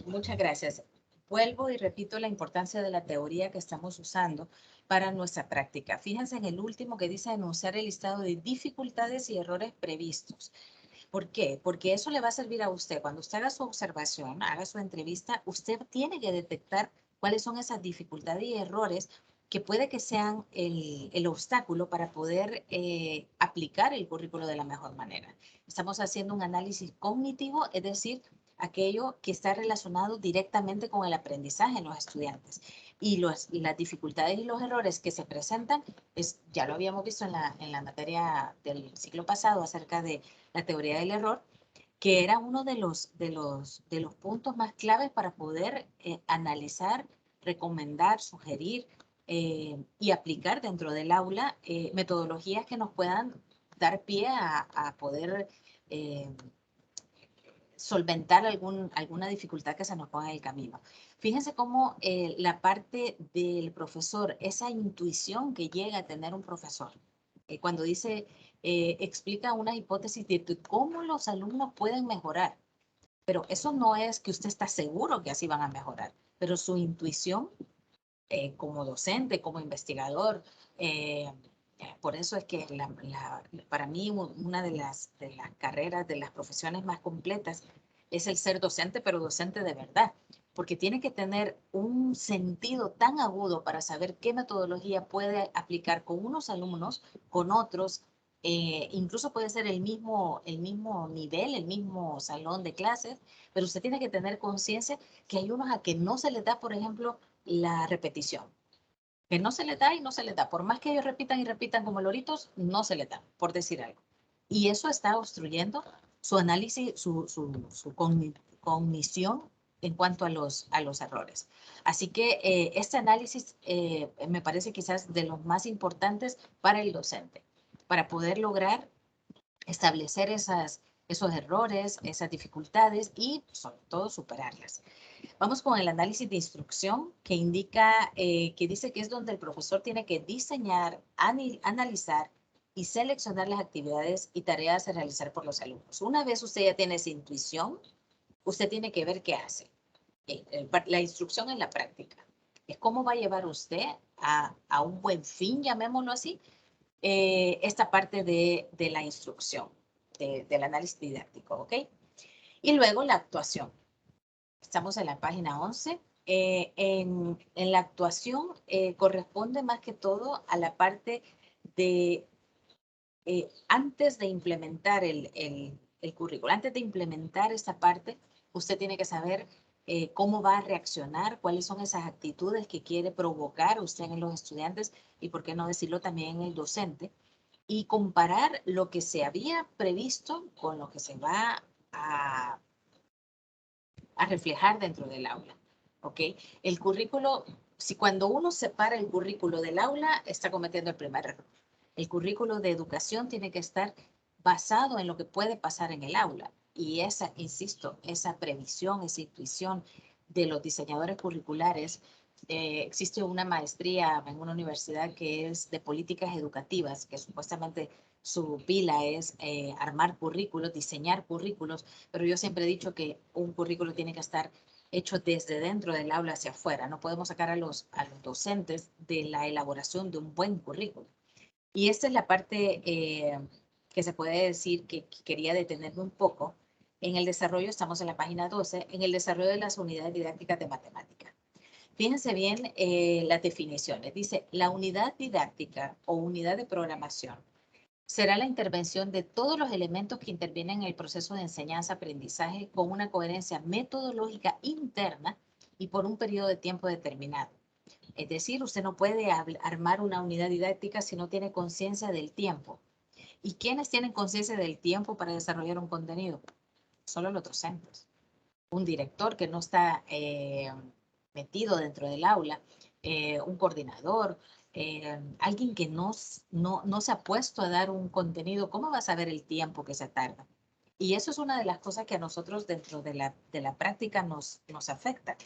Muchas gracias. Vuelvo y repito la importancia de la teoría que estamos usando para nuestra práctica. Fíjense en el último que dice enunciar el listado de dificultades y errores previstos. ¿Por qué? Porque eso le va a servir a usted. Cuando usted haga su observación, haga su entrevista, usted tiene que detectar cuáles son esas dificultades y errores que puede que sean el obstáculo para poder aplicar el currículo de la mejor manera. Estamos haciendo un análisis cognitivo, es decir, aquello que está relacionado directamente con el aprendizaje en los estudiantes. Y las dificultades y los errores que se presentan, ya lo habíamos visto en la materia del ciclo pasado acerca de la teoría del error, que era uno de los puntos más claves para poder analizar, recomendar, sugerir y aplicar dentro del aula metodologías que nos puedan dar pie a poder solventar alguna dificultad que se nos ponga en el camino. Fíjense cómo la parte del profesor, esa intuición que llega a tener un profesor, cuando dice, explica una hipótesis de cómo los alumnos pueden mejorar. Pero eso no es que usted está seguro que así van a mejorar, pero su intuición como docente, como investigador, por eso es que para mí una de las carreras, de las profesiones más completas es el ser docente, pero docente de verdad, porque tiene que tener un sentido tan agudo para saber qué metodología puede aplicar con unos alumnos, con otros, incluso puede ser el mismo nivel, el mismo salón de clases, pero usted tiene que tener conciencia que hay unos a que no se les da, por ejemplo, la repetición. Que no se les da y no se les da. Por más que ellos repitan y repitan como loritos, no se les da, por decir algo. Y eso está obstruyendo su análisis, su cognición en cuanto a los errores. Así que este análisis me parece quizás de los más importantes para el docente, para poder lograr establecer esos errores, esas dificultades y sobre todo superarlas. Vamos con el análisis de instrucción que indica, que dice que es donde el profesor tiene que diseñar, analizar y seleccionar las actividades y tareas a realizar por los alumnos. Una vez usted ya tiene esa intuición, usted tiene que ver qué hace. La instrucción en la práctica. Es cómo va a llevar usted a un buen fin, llamémoslo así, esta parte de la instrucción, del análisis didáctico, ¿ok? Y luego la actuación. Estamos en la página 11. En la actuación corresponde más que todo a la parte de antes de implementar el currículo, antes de implementar esta parte, usted tiene que saber cómo va a reaccionar, cuáles son esas actitudes que quiere provocar usted en los estudiantes y por qué no decirlo también en el docente, y comparar lo que se había previsto con lo que se va a reflejar dentro del aula, ¿ok? El currículo, si cuando uno separa el currículo del aula, está cometiendo el primer error. El currículo de educación tiene que estar basado en lo que puede pasar en el aula. Y esa, insisto, esa previsión, esa intuición de los diseñadores curriculares existe una maestría en una universidad que es de políticas educativas, que supuestamente su pila es armar currículos, diseñar currículos, pero yo siempre he dicho que un currículo tiene que estar hecho desde dentro del aula hacia afuera. No podemos sacar a los docentes de la elaboración de un buen currículo. Y esta es la parte que se puede decir que quería detenerme un poco. En el desarrollo, estamos en la página 12, en el desarrollo de las unidades didácticas de matemática. Fíjense bien las definiciones. Dice, la unidad didáctica o unidad de programación será la intervención de todos los elementos que intervienen en el proceso de enseñanza-aprendizaje con una coherencia metodológica interna y por un periodo de tiempo determinado. Es decir, usted no puede armar una unidad didáctica si no tiene conciencia del tiempo. ¿Y quiénes tienen conciencia del tiempo para desarrollar un contenido? Solo los docentes. Un director que no está metido dentro del aula, un coordinador, alguien que no se ha puesto a dar un contenido, ¿cómo va a saber el tiempo que se tarda? Y eso es una de las cosas que a nosotros dentro de la práctica nos afecta.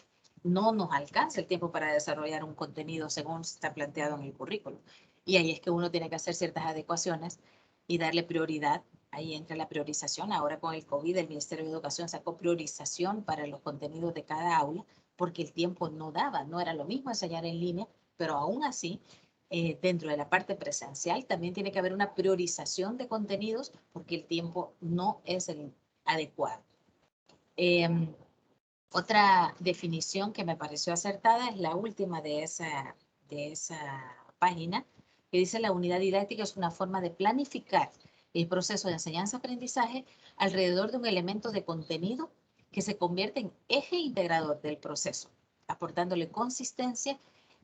No nos alcanza el tiempo para desarrollar un contenido según está planteado en el currículo. Y ahí es que uno tiene que hacer ciertas adecuaciones y darle prioridad. Ahí entra la priorización. Ahora con el COVID, el Ministerio de Educación sacó priorización para los contenidos de cada aula porque el tiempo no daba, no era lo mismo enseñar en línea, pero aún así, dentro de la parte presencial también tiene que haber una priorización de contenidos porque el tiempo no es el adecuado. Otra definición que me pareció acertada es la última de esa página, que dice la unidad didáctica es una forma de planificar el proceso de enseñanza-aprendizaje alrededor de un elemento de contenido que se convierte en eje integrador del proceso, aportándole consistencia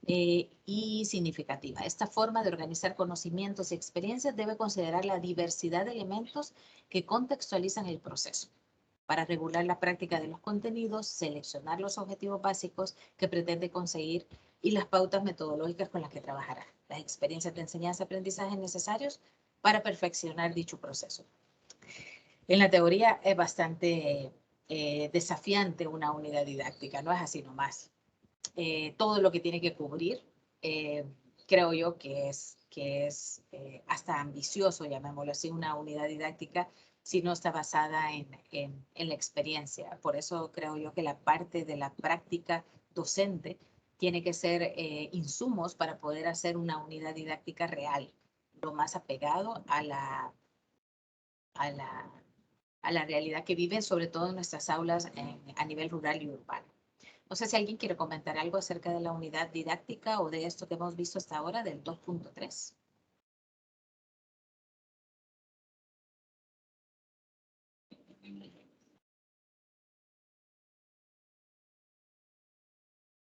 y significativa. Esta forma de organizar conocimientos y experiencias debe considerar la diversidad de elementos que contextualizan el proceso para regular la práctica de los contenidos, seleccionar los objetivos básicos que pretende conseguir y las pautas metodológicas con las que trabajará, las experiencias de enseñanza-aprendizaje necesarios para perfeccionar dicho proceso. En la teoría es bastante desafiante una unidad didáctica, no es así nomás. Todo lo que tiene que cubrir, creo yo que es hasta ambicioso, llamémoslo así, una unidad didáctica si no está basada en la experiencia. Por eso creo yo que la parte de la práctica docente tiene que ser insumos para poder hacer una unidad didáctica real, lo más apegado a la realidad que viven, sobre todo en nuestras aulas a nivel rural y urbano. No sé si alguien quiere comentar algo acerca de la unidad didáctica o de esto que hemos visto hasta ahora del 2.3.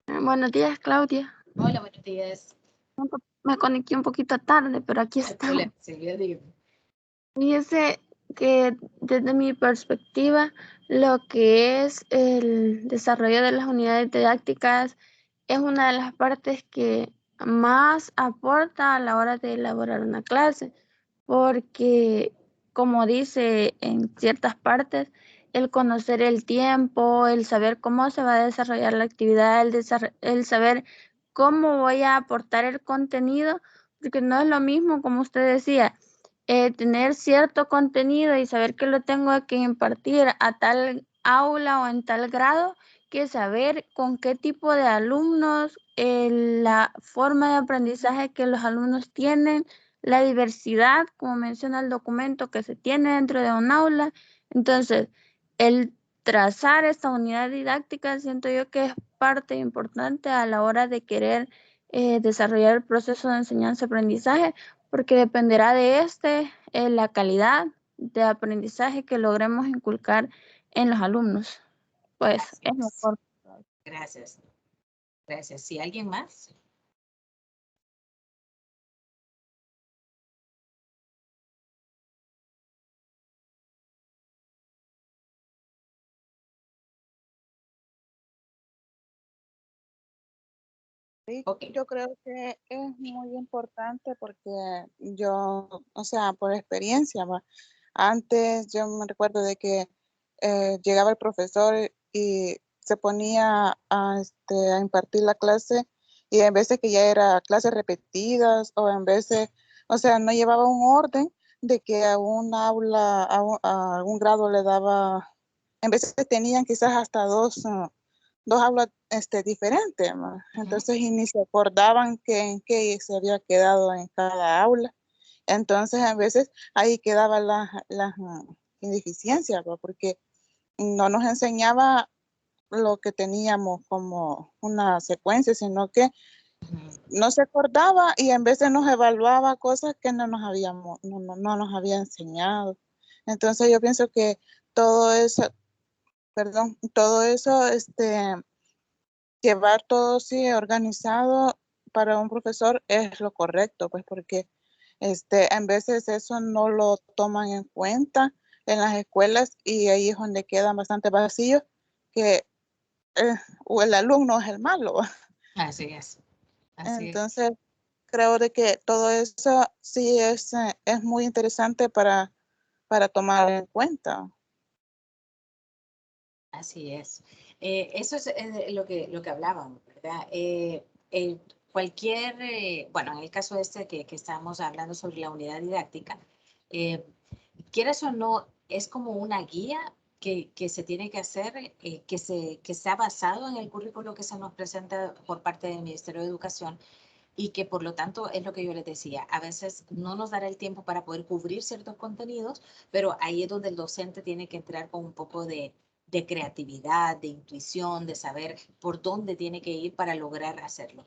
Buenos días, Claudia. Hola, buenos días. Me conecté un poquito tarde, pero aquí estamos. Hola, Silvia, dígame. Fíjese que desde mi perspectiva, lo que es el desarrollo de las unidades didácticas es una de las partes que más aporta a la hora de elaborar una clase, porque como dice en ciertas partes, el conocer el tiempo, el saber cómo se va a desarrollar la actividad, el saber cómo voy a aportar el contenido, porque no es lo mismo, como usted decía, tener cierto contenido y saber que lo tengo que impartir a tal aula o en tal grado, que saber con qué tipo de alumnos, la forma de aprendizaje que los alumnos tienen, la diversidad, como menciona el documento, que se tiene dentro de un aula. Entonces, el trazar esta unidad didáctica siento yo que es parte importante a la hora de querer desarrollar el proceso de enseñanza-aprendizaje, porque dependerá de la calidad de aprendizaje que logremos inculcar en los alumnos. Pues es mejor. Gracias. Gracias. ¿Sí, alguien más? Okay. Yo creo que es muy importante porque yo, o sea, por experiencia, antes yo me recuerdo de que llegaba el profesor y se ponía a impartir la clase y en veces que ya era clases repetidas o en veces, o sea, no llevaba un orden de que a un aula, a algún grado le daba, en veces tenían quizás hasta dos aulas diferentes, ¿no? Entonces y ni se acordaban que en qué se había quedado en cada aula. Entonces a veces ahí quedaban las ineficiencias, ¿no? Porque no nos enseñaba lo que teníamos como una secuencia, sino que no se acordaba y en veces nos evaluaba cosas que no nos había enseñado. Entonces yo pienso que todo eso, perdón, todo eso, llevar todo así organizado para un profesor es lo correcto, pues porque en veces eso no lo toman en cuenta en las escuelas y ahí es donde quedan bastante vacíos que o el alumno es el malo. Así es. Así es. Entonces, creo de que todo eso sí es muy interesante para tomar en cuenta. Así es. Eso es lo que hablábamos, ¿verdad? Cualquier, bueno, en el caso este que estamos hablando sobre la unidad didáctica, eh, quieras o no, es como una guía que se tiene que hacer, que sea basado en el currículo que se nos presenta por parte del Ministerio de Educación y que por lo tanto es lo que yo les decía, a veces no nos dará el tiempo para poder cubrir ciertos contenidos, pero ahí es donde el docente tiene que entrar con un poco de creatividad, de intuición, de saber por dónde tiene que ir para lograr hacerlo.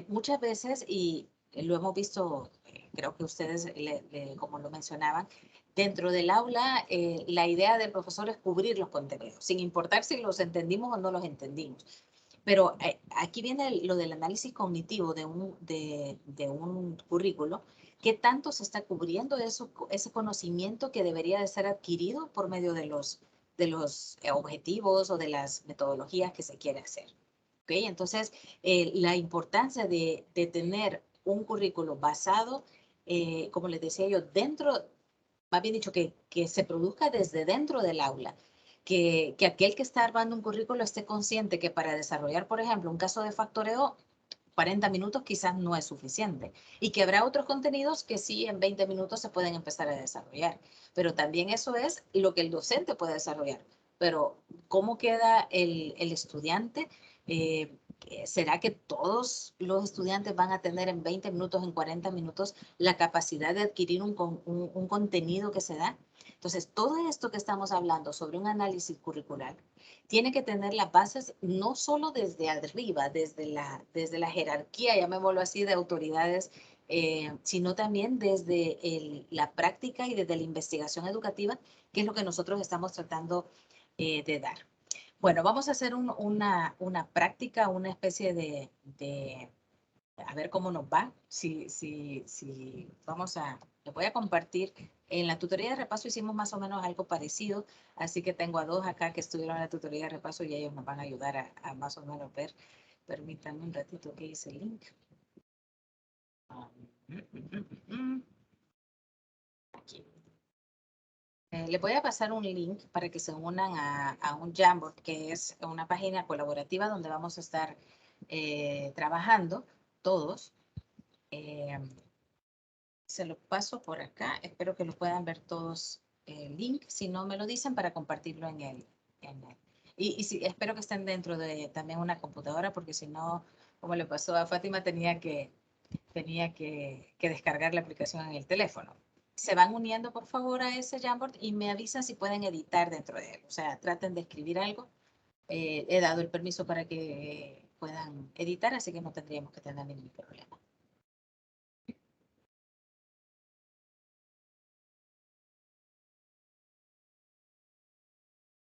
Muchas veces, y lo hemos visto, creo que ustedes, como lo mencionaban, dentro del aula, la idea del profesor es cubrir los contenidos, sin importar si los entendimos o no los entendimos. Pero aquí viene lo del análisis cognitivo de un currículo. ¿Qué tanto se está cubriendo ese conocimiento que debería de ser adquirido por medio de los objetivos o de las metodologías que se quiere hacer? ¿Okay? Entonces, la importancia de tener un currículo basado, como les decía yo, dentro, más bien dicho, que se produzca desde dentro del aula, que aquel que está armando un currículo esté consciente que para desarrollar, por ejemplo, un caso de factoreo, 40 minutos quizás no es suficiente y que habrá otros contenidos que sí en 20 minutos se pueden empezar a desarrollar. Pero también eso es lo que el docente puede desarrollar. Pero ¿cómo queda el estudiante? ¿Será que todos los estudiantes van a tener en 20 minutos, en 40 minutos, la capacidad de adquirir un contenido que se da? Entonces, todo esto que estamos hablando sobre un análisis curricular tiene que tener las bases no solo desde arriba, desde la jerarquía, llamémoslo así, de autoridades, sino también desde la práctica y desde la investigación educativa, que es lo que nosotros estamos tratando de dar. Bueno, vamos a hacer una práctica, una especie de a ver cómo nos va. Si vamos a, les voy a compartir. En la tutoría de repaso hicimos más o menos algo parecido, así que tengo a dos acá que estuvieron en la tutoría de repaso y ellos nos van a ayudar a más o menos ver. Permítanme un ratito que hice el link. Aquí. Les voy a pasar un link para que se unan a un Jamboard, que es una página colaborativa donde vamos a estar trabajando todos. Se lo paso por acá. Espero que lo puedan ver todos el link. Si no, me lo dicen para compartirlo en el. Y sí, espero que estén dentro de también una computadora, porque si no, como le pasó a Fátima, tenía que descargar la aplicación en el teléfono. Se van uniendo, por favor, a ese Jamboard y me avisan si pueden editar dentro de él. O sea, traten de escribir algo. He dado el permiso para que puedan editar, así que no tendríamos que tener ningún problema.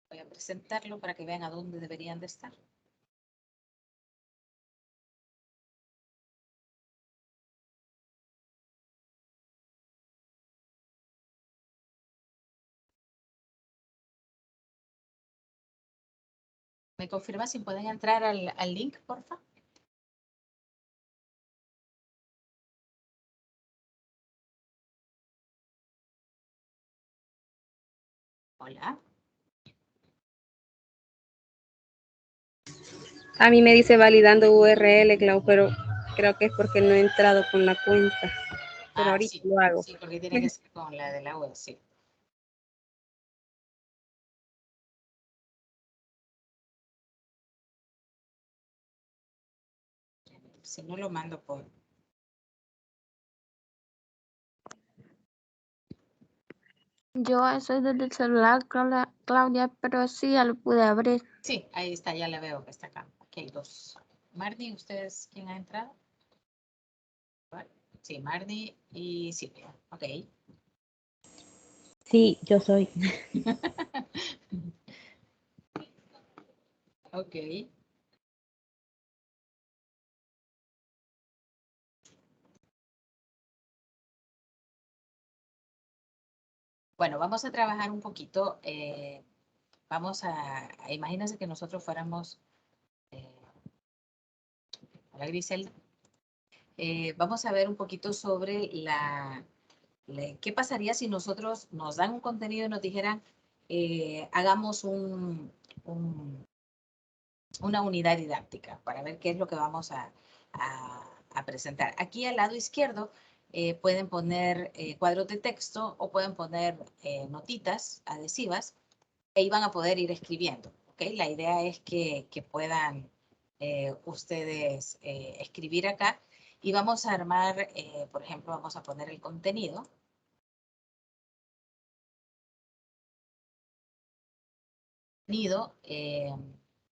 Voy a presentarlo para que vean a dónde deberían de estar. ¿Me confirma si pueden entrar al link, por favor? Hola. A mí me dice validando URL, Clau, pero creo que es porque no he entrado con la cuenta. Pero ahorita sí, lo hago. sí, porque tiene que ser con la de la web, sí. Si no lo mando por... Yo soy desde el celular, Claudia, pero sí ya lo pude abrir. Sí, ahí está, ya la veo que está acá. Aquí hay dos. Mardi, ¿ustedes quién ha entrado? Sí, Mardi y Silvia. Ok. Sí, yo soy. Ok. Bueno, vamos a trabajar un poquito. Vamos imagínense que nosotros fuéramos la Grisel. Vamos a ver un poquito sobre qué pasaría si nosotros nos dan un contenido y nos dijeran, hagamos una unidad didáctica para ver qué es lo que vamos a presentar. Aquí al lado izquierdo pueden poner cuadros de texto o pueden poner notitas adhesivas e iban a poder ir escribiendo. ¿Okay? La idea es que puedan ustedes escribir acá y vamos a armar, por ejemplo, vamos a poner el contenido.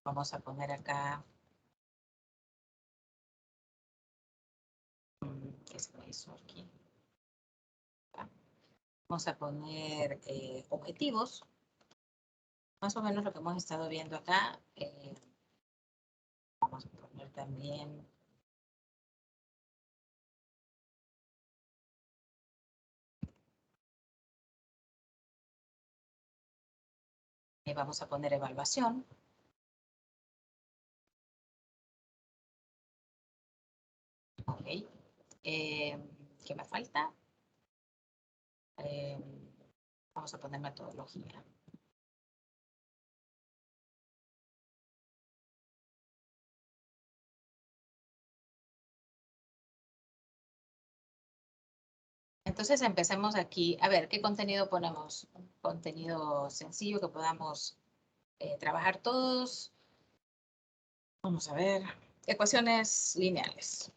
Vamos a poner acá, ¿qué se me hizo aquí? Vamos a poner objetivos, más o menos lo que hemos estado viendo acá. Vamos a poner también vamos a poner evaluación. Ok. ¿Qué me falta? Vamos a poner metodología. Entonces empecemos aquí. A ver, ¿qué contenido ponemos? Un contenido sencillo que podamos trabajar todos. Vamos a ver. Ecuaciones lineales.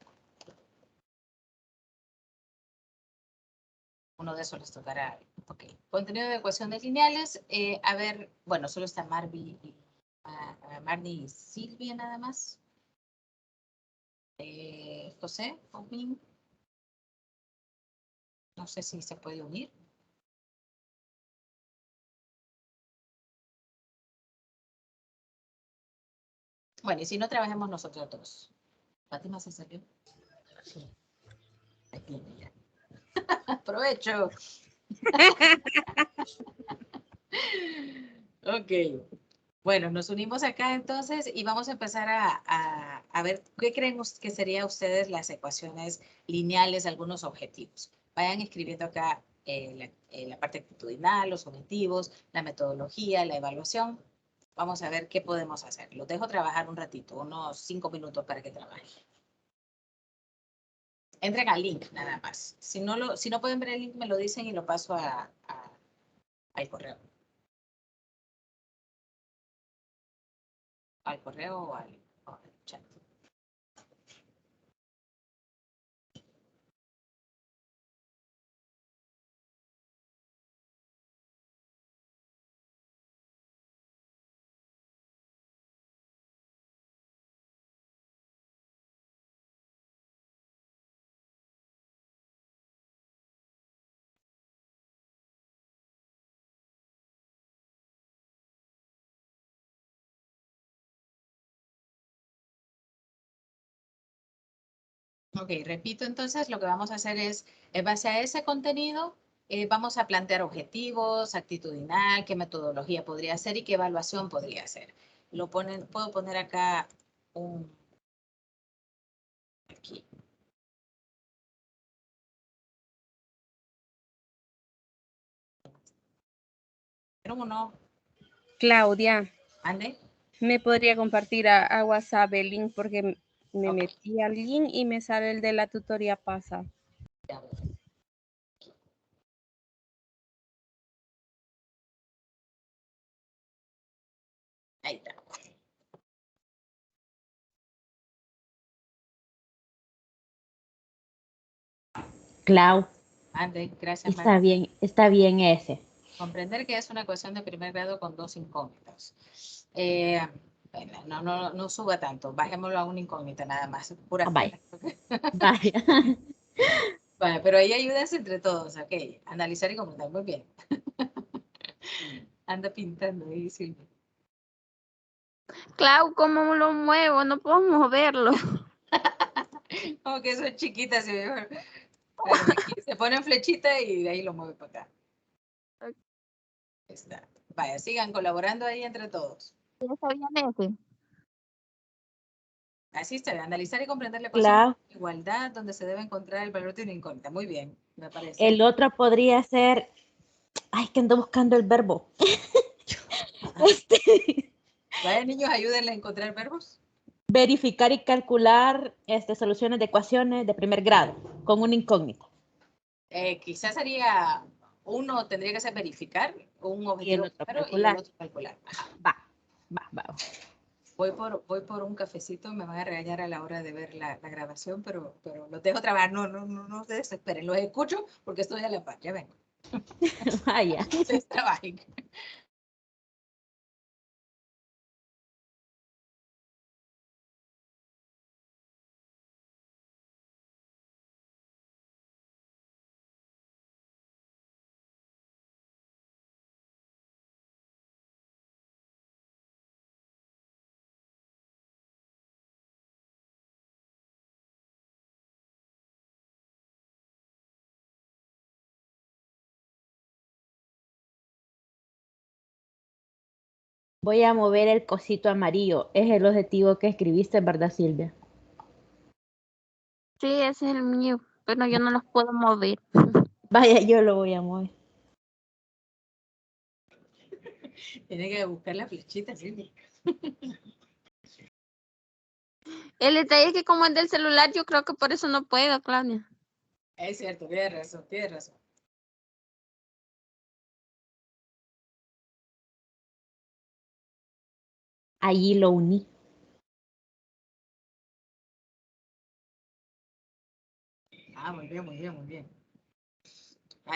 Uno de esos les tocará. Ok. Contenido de ecuaciones lineales. A ver, bueno, solo está Marnie y Silvia nada más. José, Osmin. No sé si se puede unir. Bueno, y si no, trabajemos nosotros dos. ¿Fátima se salió? Sí. Aquí, ya. Aprovecho. Ok. Bueno, nos unimos acá entonces y vamos a empezar a ver qué creen que serían ustedes las ecuaciones lineales, algunos objetivos. Vayan escribiendo acá la parte actitudinal, los objetivos, la metodología, la evaluación. Vamos a ver qué podemos hacer. Los dejo trabajar un ratito, unos 5 minutos para que trabajen. Entren al link nada más. Si no pueden ver el link, me lo dicen y lo paso al correo. Al correo o al chat. Ok, repito entonces, lo que vamos a hacer es, en base a ese contenido, vamos a plantear objetivos, actitudinal, qué metodología podría ser y qué evaluación podría ser. Puedo poner acá aquí. Pero uno, Claudia, ande. Me podría compartir a WhatsApp el link porque me Ok. metí al link y me sale el de la tutoría pasada. Ya veo. Ahí está. Clau, Ande, gracias, María. está bien ese. Comprender que es una ecuación de primer grado con dos incógnitas. Bueno, no suba tanto, bajémoslo a una incógnita nada más, pura Ah, vaya, fe. vaya. Vale, pero ahí ayúdense entre todos, ok. Analizar y comentar, muy bien. Anda pintando ahí, Silvia. Clau, ¿cómo lo muevo? No puedo moverlo. Como que son chiquitas, y mejor. Bueno, aquí se pone en flechita y de ahí lo mueve para acá. Ahí está. Vaya, sigan colaborando ahí entre todos. ¿Ya sabían ese? Así está, analizar y comprender la ecuación Clau, de igualdad donde se debe encontrar el valor de una incógnita. Muy bien, me parece. el otro podría ser, ay, que ando buscando el verbo. Vaya, niños, ayúdenle a encontrar verbos. Verificar y calcular soluciones de ecuaciones de primer grado con una incógnita. Quizás sería uno tendría que ser verificar un Y el objetivo otro primero y el calcular. otro calcular. Ajá. Va. Voy por un cafecito, me van a regañar a la hora de ver la grabación, pero los dejo trabajar, no se desesperen, los escucho porque estoy a la par, ya vengo. Vaya. Ustedes trabajen. Voy a mover el cosito amarillo. Es el objetivo que escribiste, ¿verdad, Silvia? Sí, ese es el mío, pero yo no los puedo mover. Vaya, yo lo voy a mover. Tiene que buscar la flechita, sí. El detalle es que como es del celular, yo creo que por eso no puedo, Claudia. Es cierto, tiene razón, tiene razón. Allí lo uní. Ah, muy bien, muy bien, muy bien.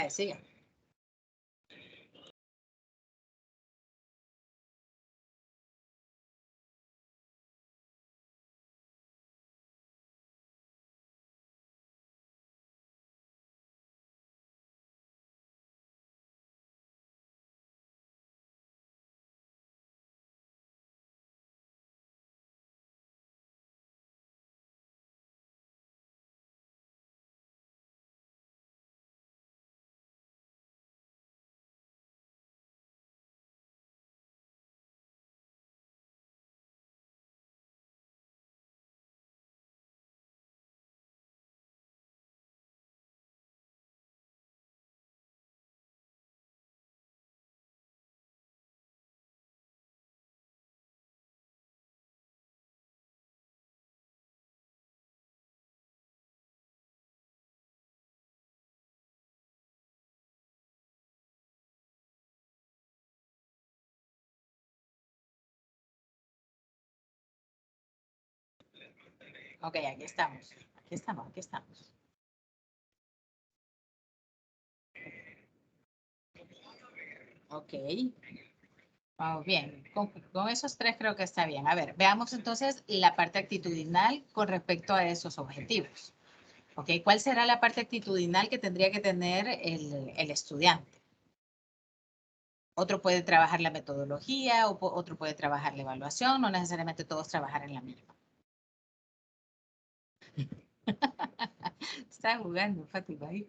Sigan. Ok, aquí estamos. Aquí estamos, aquí estamos. Ok. Vamos bien. Con esos tres creo que está bien. A ver, veamos entonces la parte actitudinal con respecto a esos objetivos. Ok, ¿cuál será la parte actitudinal que tendría que tener el estudiante? Otro puede trabajar la metodología, otro puede trabajar la evaluación, no necesariamente todos trabajar en la misma. Está jugando, Fátima, ahí.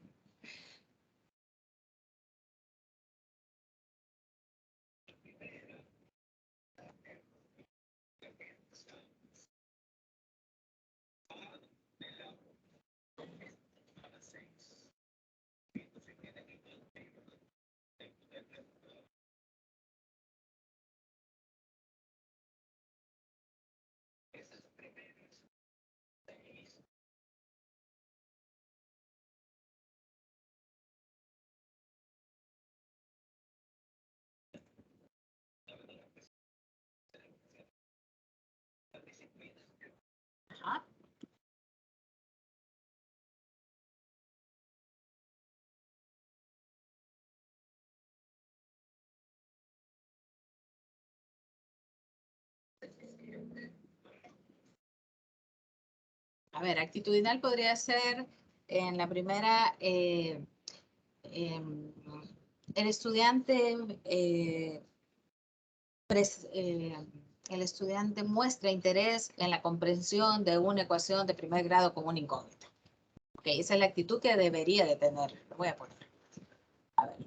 Ajá. A ver, actitudinal podría ser en la primera, el estudiante el estudiante muestra interés en la comprensión de una ecuación de primer grado con una incógnita. Ok, esa es la actitud que debería de tener. Lo voy a poner. A ver.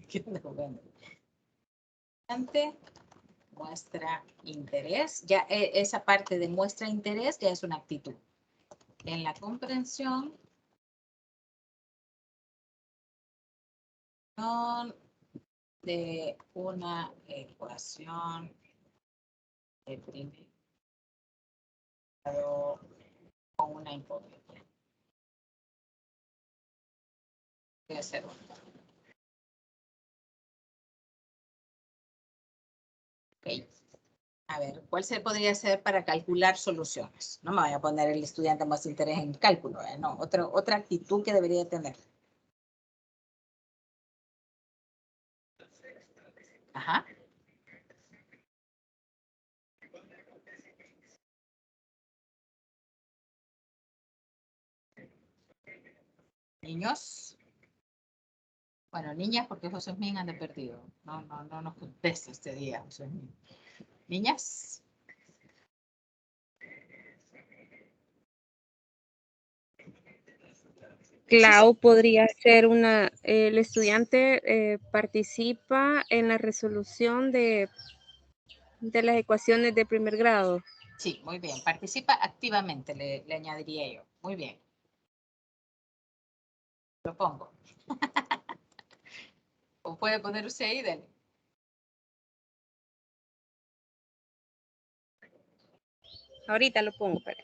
¿Qué onda jugando? Muestra interés. Ya esa parte de muestra interés ya es una actitud. En la comprensión de una ecuación de primer grado con una incógnita. Voy a hacer una. Ok. A ver, ¿cuál se podría hacer para calcular soluciones? No me voy a poner el estudiante más interés en cálculo, no, otra actitud que debería tener. Ajá. Niños. Bueno, niñas, porque José Min anda perdido. No nos contesta este día, José Min. Niñas. Clau podría ser el estudiante participa en la resolución de las ecuaciones de primer grado. Sí, muy bien. Participa activamente, le añadiría yo. Muy bien. Lo pongo. O puede poner usted ahí, dale. Ahorita lo pongo, pero.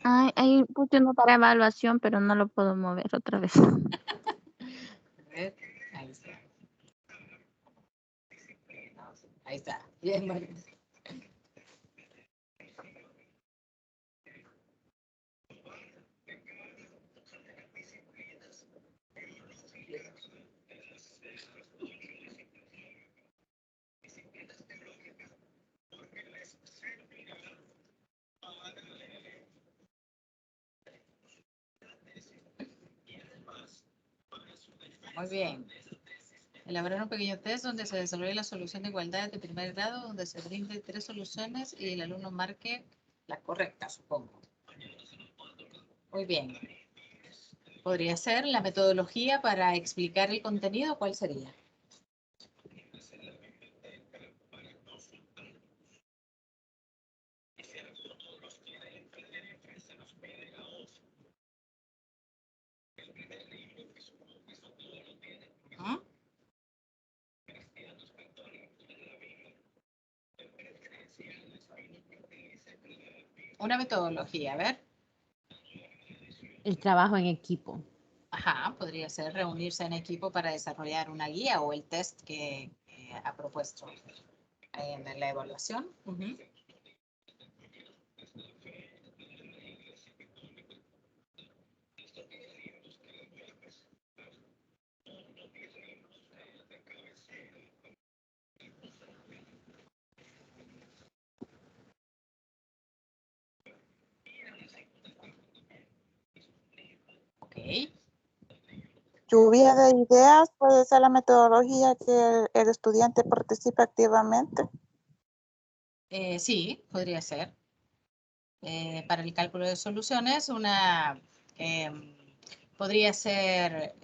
Ay, ahí puse uno para evaluación, pero no lo puedo mover otra vez. A ver, ahí está. Ahí está. Bien, María. Muy bien. Elaborar un pequeño test donde se desarrolle la solución de igualdad de primer grado, donde se brinde 3 soluciones y el alumno marque la correcta, supongo. Muy bien. Podría ser la metodología para explicar el contenido, ¿cuál sería? ¿Mm? Una metodología, a ver. El trabajo en equipo. Ajá, podría ser reunirse en equipo para desarrollar una guía o el test que ha propuesto en la evaluación. Uh-huh. Ok. Lluvia de ideas puede ser la metodología que el estudiante participe activamente. Sí, podría ser. Para el cálculo de soluciones, podría ser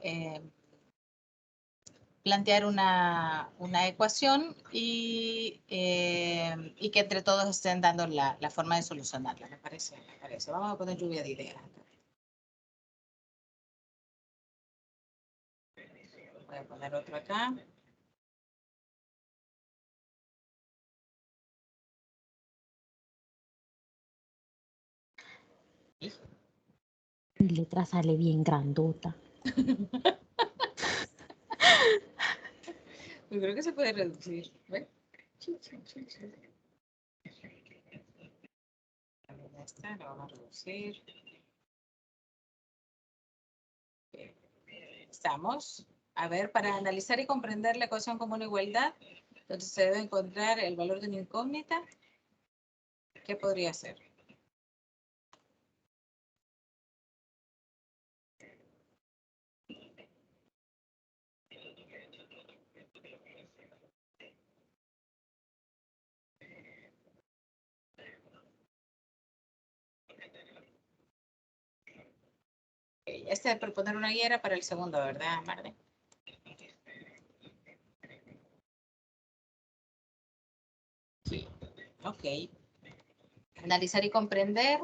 plantear una ecuación y que entre todos estén dando la forma de solucionarla, me parece. Vamos a poner lluvia de ideas. Voy a poner otro acá. Mi letra sale bien grandota. Yo creo que se puede reducir. ¿Ven? Ya está, lo vamos a reducir. Estamos. A ver, para analizar y comprender la ecuación común igualdad, entonces se debe encontrar el valor de una incógnita. ¿Qué podría ser? Este de proponer una guía era para el segundo, ¿verdad, Marde? Sí. Ok. Analizar y comprender.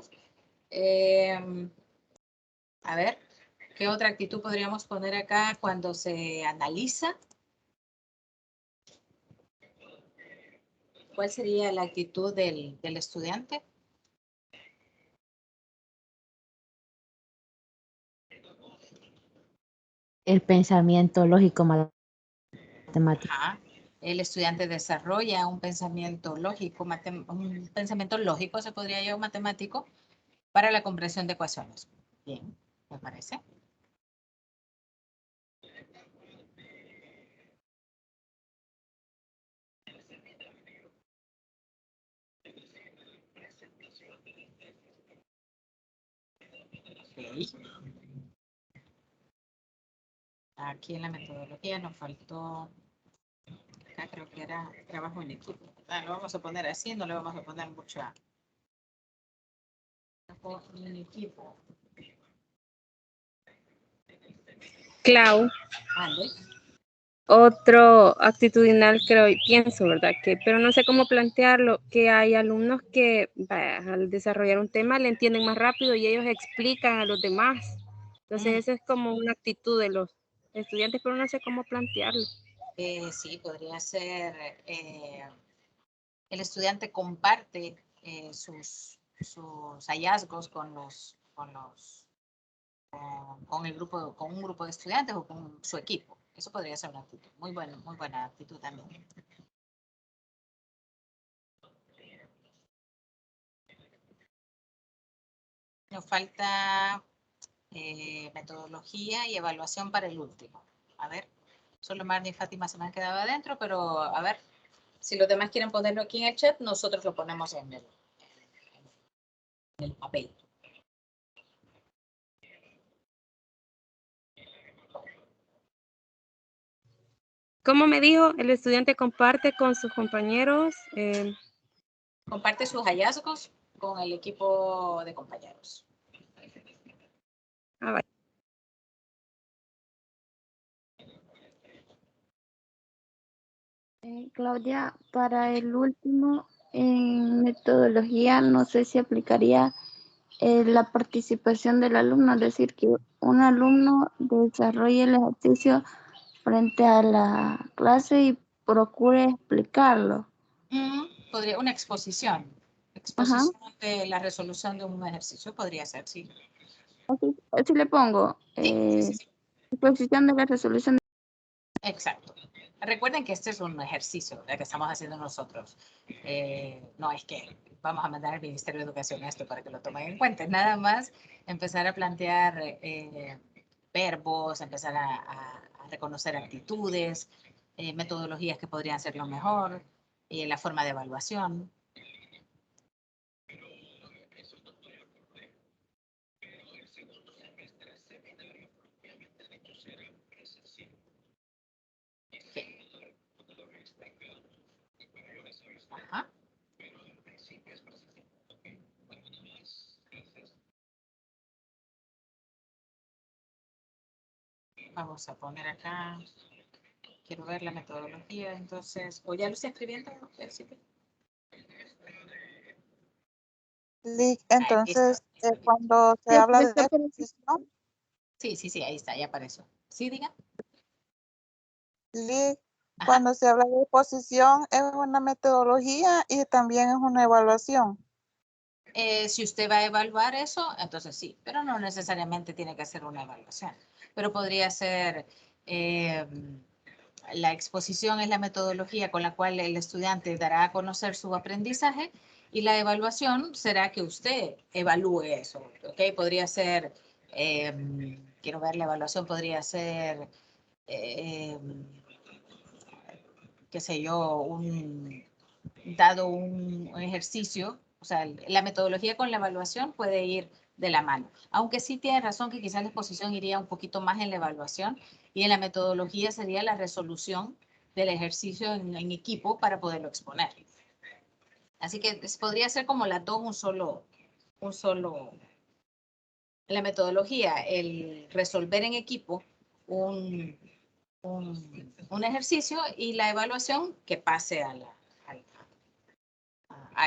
A ver, ¿qué otra actitud podríamos poner acá cuando se analiza? ¿Cuál sería la actitud del estudiante? El pensamiento lógico matemático. Ajá. El estudiante desarrolla un pensamiento lógico, se podría llamar matemático, para la comprensión de ecuaciones. Bien, ¿me parece? Okay. Aquí en la metodología nos faltó, acá creo que era trabajo en equipo. Lo vamos a poner así, no le vamos a poner mucha trabajo en equipo. Clau, Vale. otro actitudinal creo y pienso, ¿verdad? Pero no sé cómo plantearlo, que hay alumnos que al desarrollar un tema le entienden más rápido y ellos explican a los demás. Entonces esa es como una actitud de los estudiantes, pero no sé cómo plantearlo. Sí, podría ser, el estudiante comparte sus hallazgos con el grupo, con un grupo de estudiantes o con su equipo. Eso podría ser una actitud. Muy buena actitud también. Nos falta metodología y evaluación para el último. A ver, solo Marni y Fátima se me han quedado adentro, pero a ver, si los demás quieren ponerlo aquí en el chat, nosotros lo ponemos en el papel. ¿Cómo me dijo? El estudiante comparte con sus compañeros. Comparte sus hallazgos con el equipo de compañeros. Vale. Claudia, para el último, en metodología, no sé si aplicaría la participación del alumno, es decir, que un alumno desarrolle el ejercicio frente a la clase y procure explicarlo. Podría, una exposición. Exposición de la resolución de un ejercicio podría ser, sí. Así le pongo. Sí. Exposición de la resolución. Exacto. Recuerden que este es un ejercicio que estamos haciendo nosotros. No es que vamos a mandar al Ministerio de Educación esto para que lo tomen en cuenta. Nada más empezar a plantear verbos, empezar a reconocer actitudes, metodologías que podrían ser lo mejor, la forma de evaluación. Ajá. Vamos a poner acá, quiero ver la metodología, entonces, ¿o ya lo estoy escribiendo? Entonces, cuando se habla de exposición, Sí, ahí está, ya apareció. ¿Sí, diga? Leslie, cuando se habla de exposición es una metodología y también es una evaluación. Si usted va a evaluar eso, entonces sí, pero no necesariamente tiene que hacer una evaluación. Pero podría ser, la exposición es la metodología con la cual el estudiante dará a conocer su aprendizaje y la evaluación será que usted evalúe eso, ¿ok? Podría ser, quiero ver, la evaluación podría ser, qué sé yo, dado un ejercicio, o sea, la metodología con la evaluación puede ir de la mano. Aunque sí tiene razón que quizás la exposición iría un poquito más en la evaluación y en la metodología sería la resolución del ejercicio en equipo para poderlo exponer. Así que podría ser como las dos la metodología, el resolver en equipo un ejercicio y la evaluación que pase a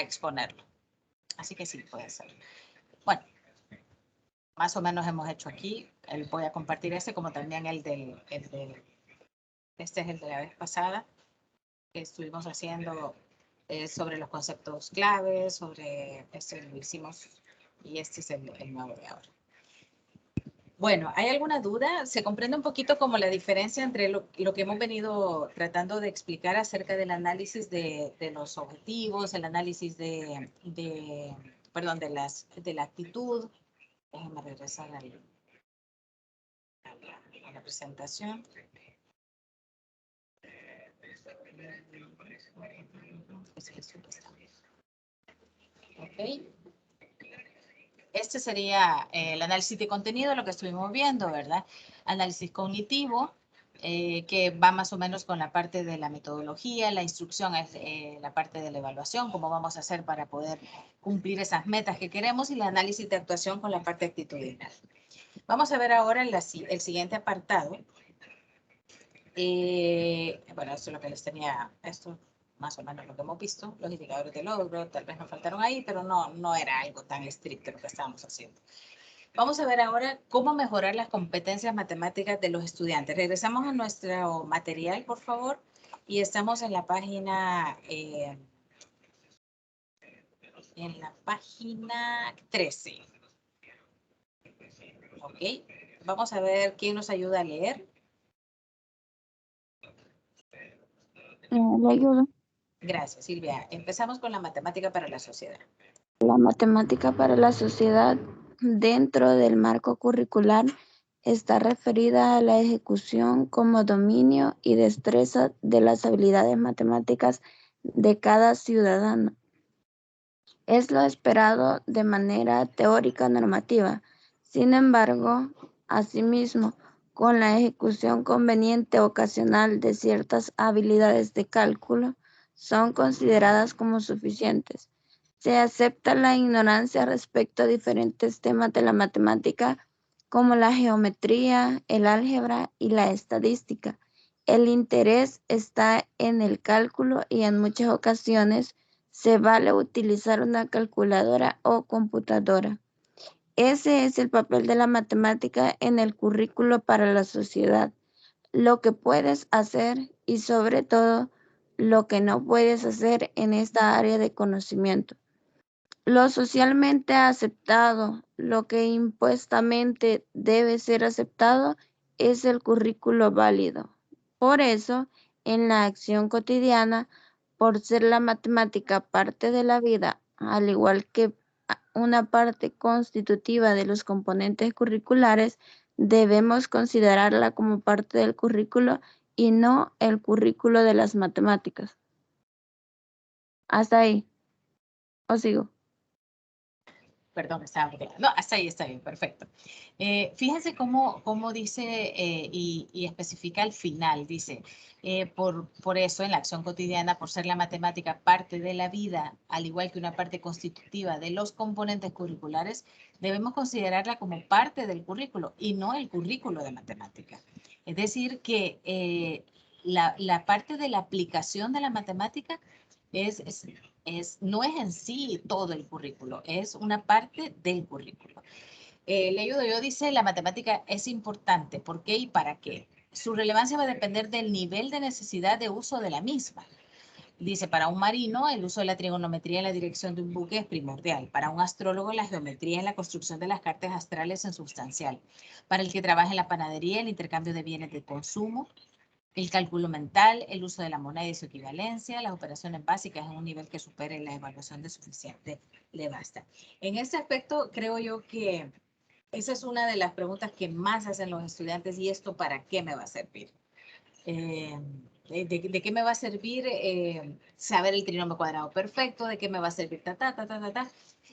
exponerlo. Así que sí, puede ser. Bueno, más o menos hemos hecho aquí. Voy a compartir este como también este es el de la vez pasada, que estuvimos haciendo sobre los conceptos claves, sobre este lo hicimos y este es el nuevo de ahora. Bueno, ¿hay alguna duda? Se comprende un poquito como la diferencia entre lo que hemos venido tratando de explicar acerca del análisis de los objetivos, el análisis de la actitud. Déjenme regresar a la presentación. Ok. Este sería el análisis de contenido, lo que estuvimos viendo, ¿verdad? Análisis cognitivo, que va más o menos con la parte de la metodología, la instrucción es la parte de la evaluación, cómo vamos a hacer para poder cumplir esas metas que queremos, y el análisis de actuación con la parte actitudinal. Vamos a ver ahora el siguiente apartado. Bueno, esto es lo que les tenía, esto más o menos lo que hemos visto, los indicadores de logro, tal vez nos faltaron ahí, pero no era algo tan estricto lo que estábamos haciendo. Vamos a ver ahora cómo mejorar las competencias matemáticas de los estudiantes. Regresamos a nuestro material, por favor, y estamos en la página 13. Ok, vamos a ver quién nos ayuda a leer. Le ayudo. Gracias, Silvia. Empezamos con la matemática para la sociedad. La matemática para la sociedad dentro del marco curricular está referida a la ejecución como dominio y destreza de las habilidades matemáticas de cada ciudadano. Es lo esperado de manera teórica normativa. Sin embargo, asimismo, con la ejecución conveniente ocasional de ciertas habilidades de cálculo, son consideradas como suficientes. Se acepta la ignorancia respecto a diferentes temas de la matemática, como la geometría, el álgebra y la estadística. El interés está en el cálculo y en muchas ocasiones se vale utilizar una calculadora o computadora. Ese es el papel de la matemática en el currículo para la sociedad. Lo que puedes hacer y sobre todo lo que no puedes hacer en esta área de conocimiento. Lo socialmente aceptado, lo que impuestamente debe ser aceptado, es el currículo válido. Por eso, en la acción cotidiana, por ser la matemática parte de la vida, al igual que una parte constitutiva de los componentes curriculares, debemos considerarla como parte del currículo y no el currículo de las matemáticas. Hasta ahí. ¿O sigo? Perdón, estaba bloqueada. No, hasta ahí está bien, perfecto. Fíjense cómo dice y especifica al final, dice, por eso en la acción cotidiana, por ser la matemática parte de la vida, al igual que una parte constitutiva de los componentes curriculares, debemos considerarla como parte del currículo y no el currículo de matemática. Es decir, que la parte de la aplicación de la matemática no es en sí todo el currículo, es una parte del currículo. Le ayudo yo, dice, la matemática es importante. ¿Por qué y para qué? su relevancia va a depender del nivel de necesidad de uso de la misma. Dice, para un marino, el uso de la trigonometría en la dirección de un buque es primordial. Para un astrólogo, la geometría en la construcción de las cartas astrales es sustancial. Para el que trabaja en la panadería, el intercambio de bienes de consumo, el cálculo mental, el uso de la moneda y su equivalencia, las operaciones básicas en un nivel que supere la evaluación de suficiente le basta. En este aspecto, creo yo que esa es una de las preguntas que más hacen los estudiantes, ¿y esto para qué me va a servir? ¿De qué me va a servir saber el trinomio cuadrado perfecto? ¿De qué me va a servir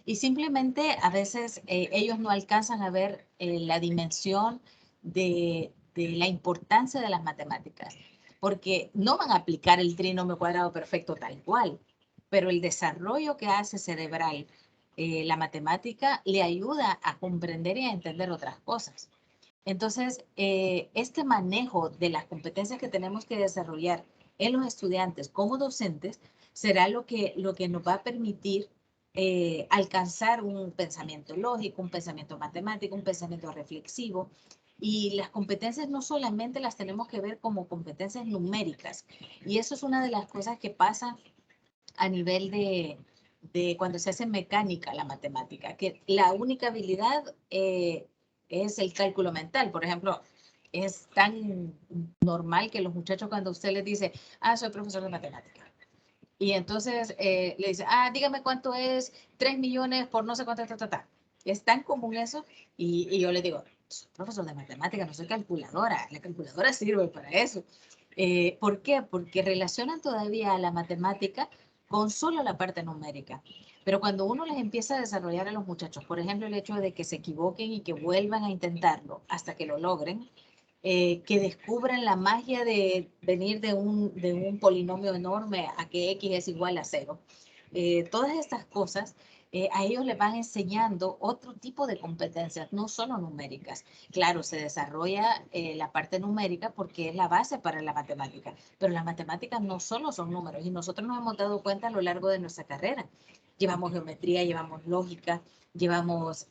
Y simplemente a veces ellos no alcanzan a ver la dimensión de la importancia de las matemáticas, porque no van a aplicar el trinomio cuadrado perfecto tal cual, pero el desarrollo que hace cerebral la matemática le ayuda a comprender y a entender otras cosas. Entonces, este manejo de las competencias que tenemos que desarrollar en los estudiantes como docentes será lo que nos va a permitir alcanzar un pensamiento lógico, un pensamiento matemático, un pensamiento reflexivo. Y las competencias no solamente las tenemos que ver como competencias numéricas. Y eso es una de las cosas que pasa a nivel de cuando se hace mecánica la matemática, que la única habilidad es el cálculo mental. Por ejemplo, es tan normal que los muchachos cuando usted les dice, soy profesor de matemática, y entonces le dice, dígame cuánto es 3 millones por no sé cuánto, Es tan común eso, y yo le digo, soy profesor de matemática, no soy calculadora, la calculadora sirve para eso. ¿Por qué? Porque relacionan todavía a la matemática con solo la parte numérica. Pero cuando uno les empieza a desarrollar a los muchachos, por ejemplo, el hecho de que se equivoquen y que vuelvan a intentarlo hasta que lo logren, que descubran la magia de venir de un polinomio enorme a que x es igual a 0. Todas estas cosas a ellos les van enseñando otro tipo de competencias, no solo numéricas. Claro, se desarrolla la parte numérica porque es la base para la matemática, pero las matemáticas no solo son números y nosotros nos hemos dado cuenta a lo largo de nuestra carrera. Llevamos geometría, llevamos lógica, llevamos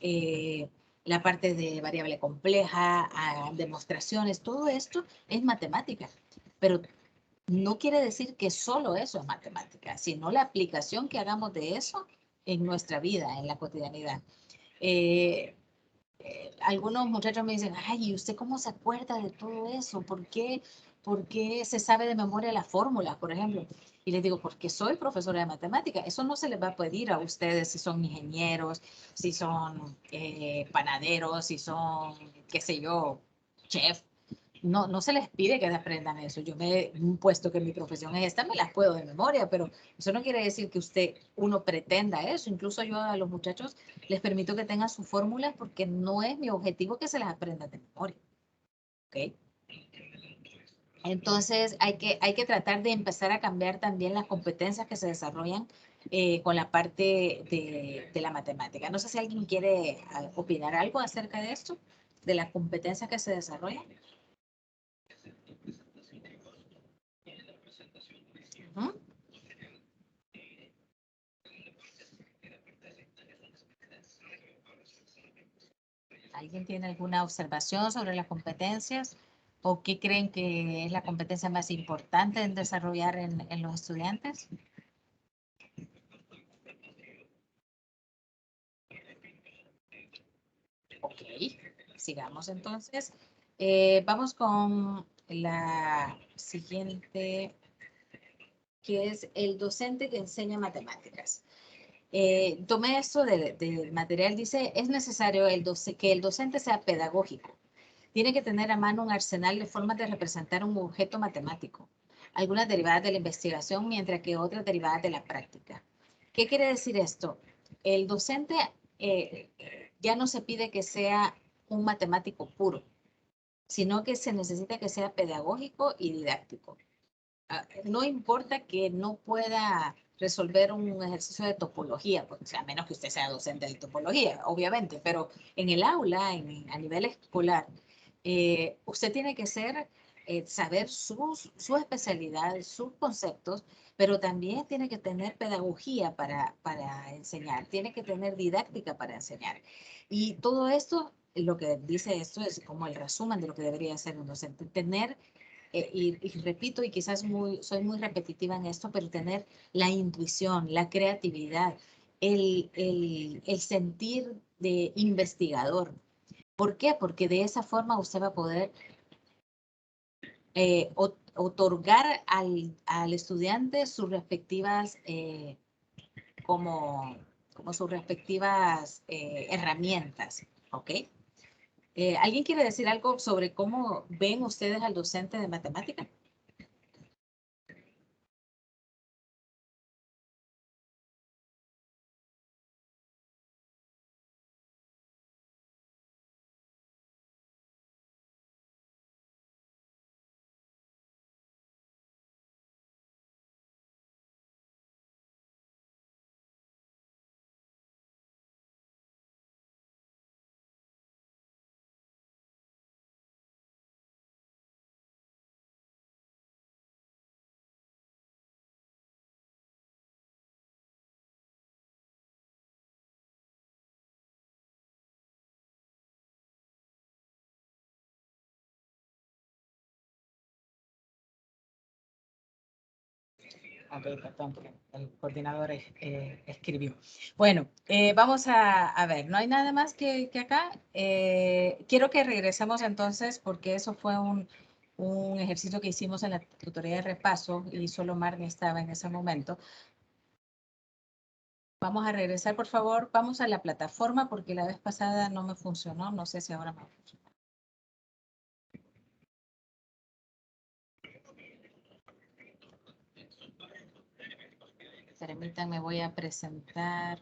la parte de variable compleja, demostraciones, todo esto es matemática, pero no quiere decir que solo eso es matemática, sino la aplicación que hagamos de eso en nuestra vida, en la cotidianidad. Algunos muchachos me dicen, ¿y usted cómo se acuerda de todo eso? ¿Por qué se sabe de memoria las fórmulas, por ejemplo? Y les digo, porque soy profesora de matemática. Eso no se les va a pedir a ustedes si son ingenieros, si son panaderos, si son, qué sé yo, chef. No se les pide que aprendan eso. Yo me he puesto que mi profesión es esta, me las puedo de memoria, pero eso no quiere decir que uno pretenda eso. Incluso yo a los muchachos les permito que tengan sus fórmulas porque no es mi objetivo que se las aprendan de memoria. ¿Ok? Entonces hay que tratar de empezar a cambiar también las competencias que se desarrollan con la parte de la matemática. No sé si alguien quiere opinar algo acerca de esto, de las competencias que se desarrollan. ¿Alguien tiene alguna observación sobre las competencias? ¿O qué creen que es la competencia más importante en desarrollar en los estudiantes? Ok, sigamos entonces. Vamos con la siguiente, que es el docente que enseña matemáticas. Tomé esto del material, dice, es necesario que el docente sea pedagógico. Tiene que tener a mano un arsenal de formas de representar un objeto matemático, algunas derivadas de la investigación, mientras que otras derivadas de la práctica. ¿Qué quiere decir esto? El docente ya no se pide que sea un matemático puro, sino que se necesita que sea pedagógico y didáctico. No importa que no pueda resolver un ejercicio de topología, pues, a menos que usted sea docente de topología, obviamente, pero en el aula, a nivel escolar, usted tiene que saber su especialidad, sus conceptos, pero también tiene que tener pedagogía para enseñar, tiene que tener didáctica para enseñar. Y todo esto lo que dice esto es como el resumen de lo que debería ser un docente. Tener, y repito, y quizás soy muy repetitiva en esto, pero tener la intuición, la creatividad, el sentir de investigador. ¿Por qué? Porque de esa forma usted va a poder otorgar al estudiante sus respectivas, como sus respectivas herramientas, ¿ok? ¿Alguien quiere decir algo sobre cómo ven ustedes al docente de matemática? Ok, perdón, porque el coordinador escribió. Bueno, vamos a ver, no hay nada más que acá. Quiero que regresemos entonces, porque eso fue un ejercicio que hicimos en la tutoría de repaso y solo Marnie estaba en ese momento. Vamos a regresar, por favor. Vamos a la plataforma porque la vez pasada no me funcionó. No sé si ahora me va a funcionar. Permítanme, voy a presentar.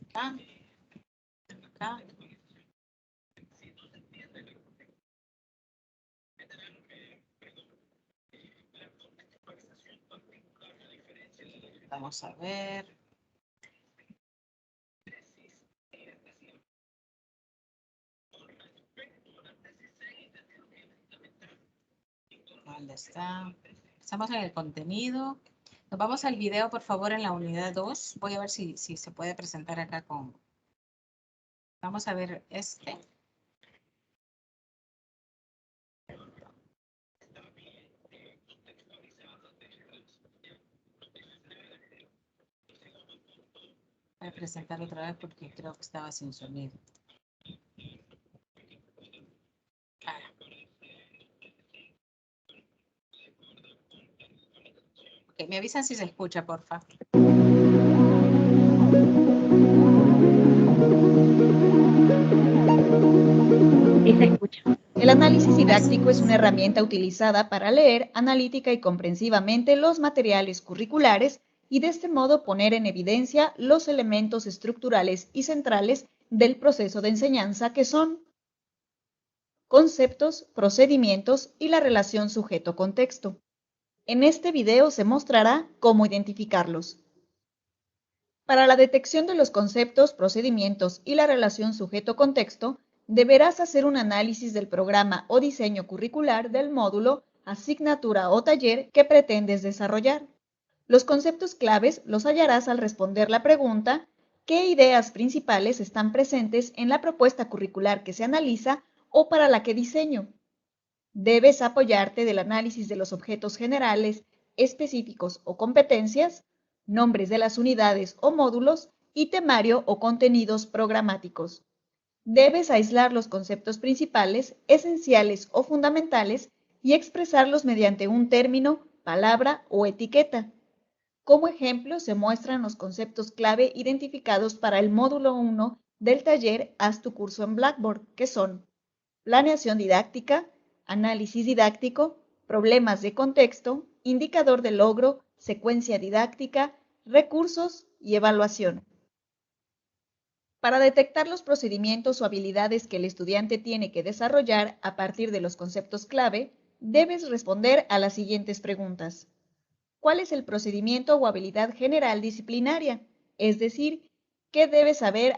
Acá. Acá. Vamos a ver. ¿Dónde está? Estamos en el contenido. Nos vamos al video, por favor, en la unidad 2. Voy a ver si se puede presentar acá con... Vamos a ver este. Voy a presentar otra vez porque creo que estaba sin sonido. Okay, me avisan si se escucha, porfa. Sí, se escucha. El análisis didáctico es una herramienta utilizada para leer analítica y comprensivamente los materiales curriculares y de este modo poner en evidencia los elementos estructurales y centrales del proceso de enseñanza que son conceptos, procedimientos y la relación sujeto-contexto. En este video se mostrará cómo identificarlos. Para la detección de los conceptos, procedimientos y la relación sujeto-contexto, deberás hacer un análisis del programa o diseño curricular del módulo, asignatura o taller que pretendes desarrollar. Los conceptos claves los hallarás al responder la pregunta ¿qué ideas principales están presentes en la propuesta curricular que se analiza o para la que diseño? Debes apoyarte del análisis de los objetos generales, específicos o competencias, nombres de las unidades o módulos y temario o contenidos programáticos. Debes aislar los conceptos principales, esenciales o fundamentales y expresarlos mediante un término, palabra o etiqueta. Como ejemplo, se muestran los conceptos clave identificados para el módulo 1 del taller Haz tu curso en Blackboard, que son planeación didáctica, análisis didáctico, problemas de contexto, indicador de logro, secuencia didáctica, recursos y evaluación. Para detectar los procedimientos o habilidades que el estudiante tiene que desarrollar a partir de los conceptos clave, debes responder a las siguientes preguntas. ¿Cuál es el procedimiento o habilidad general disciplinaria? Es decir, ¿qué debes saber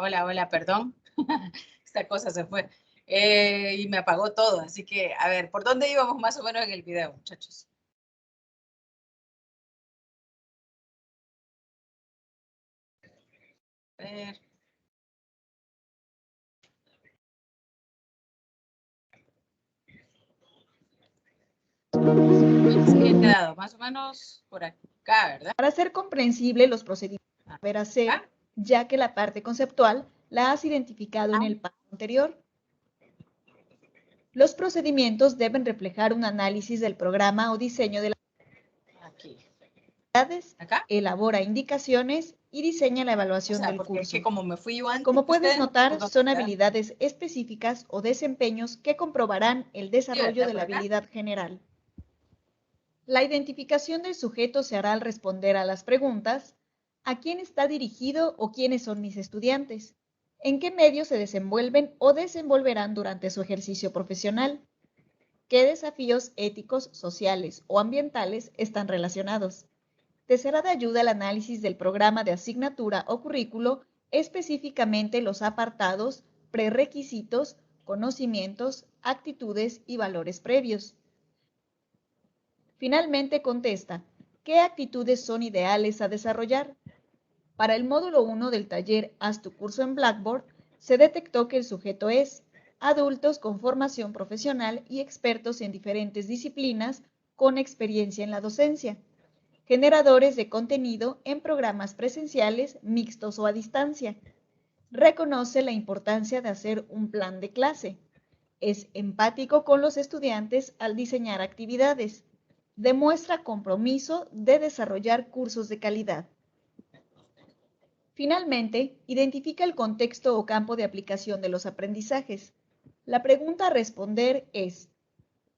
Hola, hola, perdón. Esta cosa se fue. Y me apagó todo. Así que, a ver, ¿por dónde íbamos más o menos en el video, muchachos? A ver. Sí, he quedado más o menos por acá, ¿verdad? Para hacer comprensible los procedimientos que deber hacer, ya que la parte conceptual la has identificado en el paso anterior. Los procedimientos deben reflejar un análisis del programa o diseño de las Aquí. actividades, ¿Acá? elabora indicaciones y diseña la O evaluación sea, del porque es curso. que como me fui yo antes Como que puedes ustedes, notar, ¿por dónde son queda? habilidades específicas o desempeños que comprobarán el desarrollo de la habilidad general. La identificación del sujeto se hará al responder a las preguntas: ¿a quién está dirigido o quiénes son mis estudiantes? ¿En qué medios se desenvuelven o desenvolverán durante su ejercicio profesional? ¿Qué desafíos éticos, sociales o ambientales están relacionados? Te será de ayuda el análisis del programa de asignatura o currículo, específicamente los apartados, prerequisitos, conocimientos, actitudes y valores previos. Finalmente contesta: ¿qué actitudes son ideales a desarrollar? Para el módulo 1 del taller Haz tu curso en Blackboard, se detectó que el sujeto es adultos con formación profesional y expertos en diferentes disciplinas con experiencia en la docencia, generadores de contenido en programas presenciales, mixtos o a distancia. Reconoce la importancia de hacer un plan de clase. Es empático con los estudiantes al diseñar actividades. Demuestra compromiso de desarrollar cursos de calidad. Finalmente, identifica el contexto o campo de aplicación de los aprendizajes. La pregunta a responder es: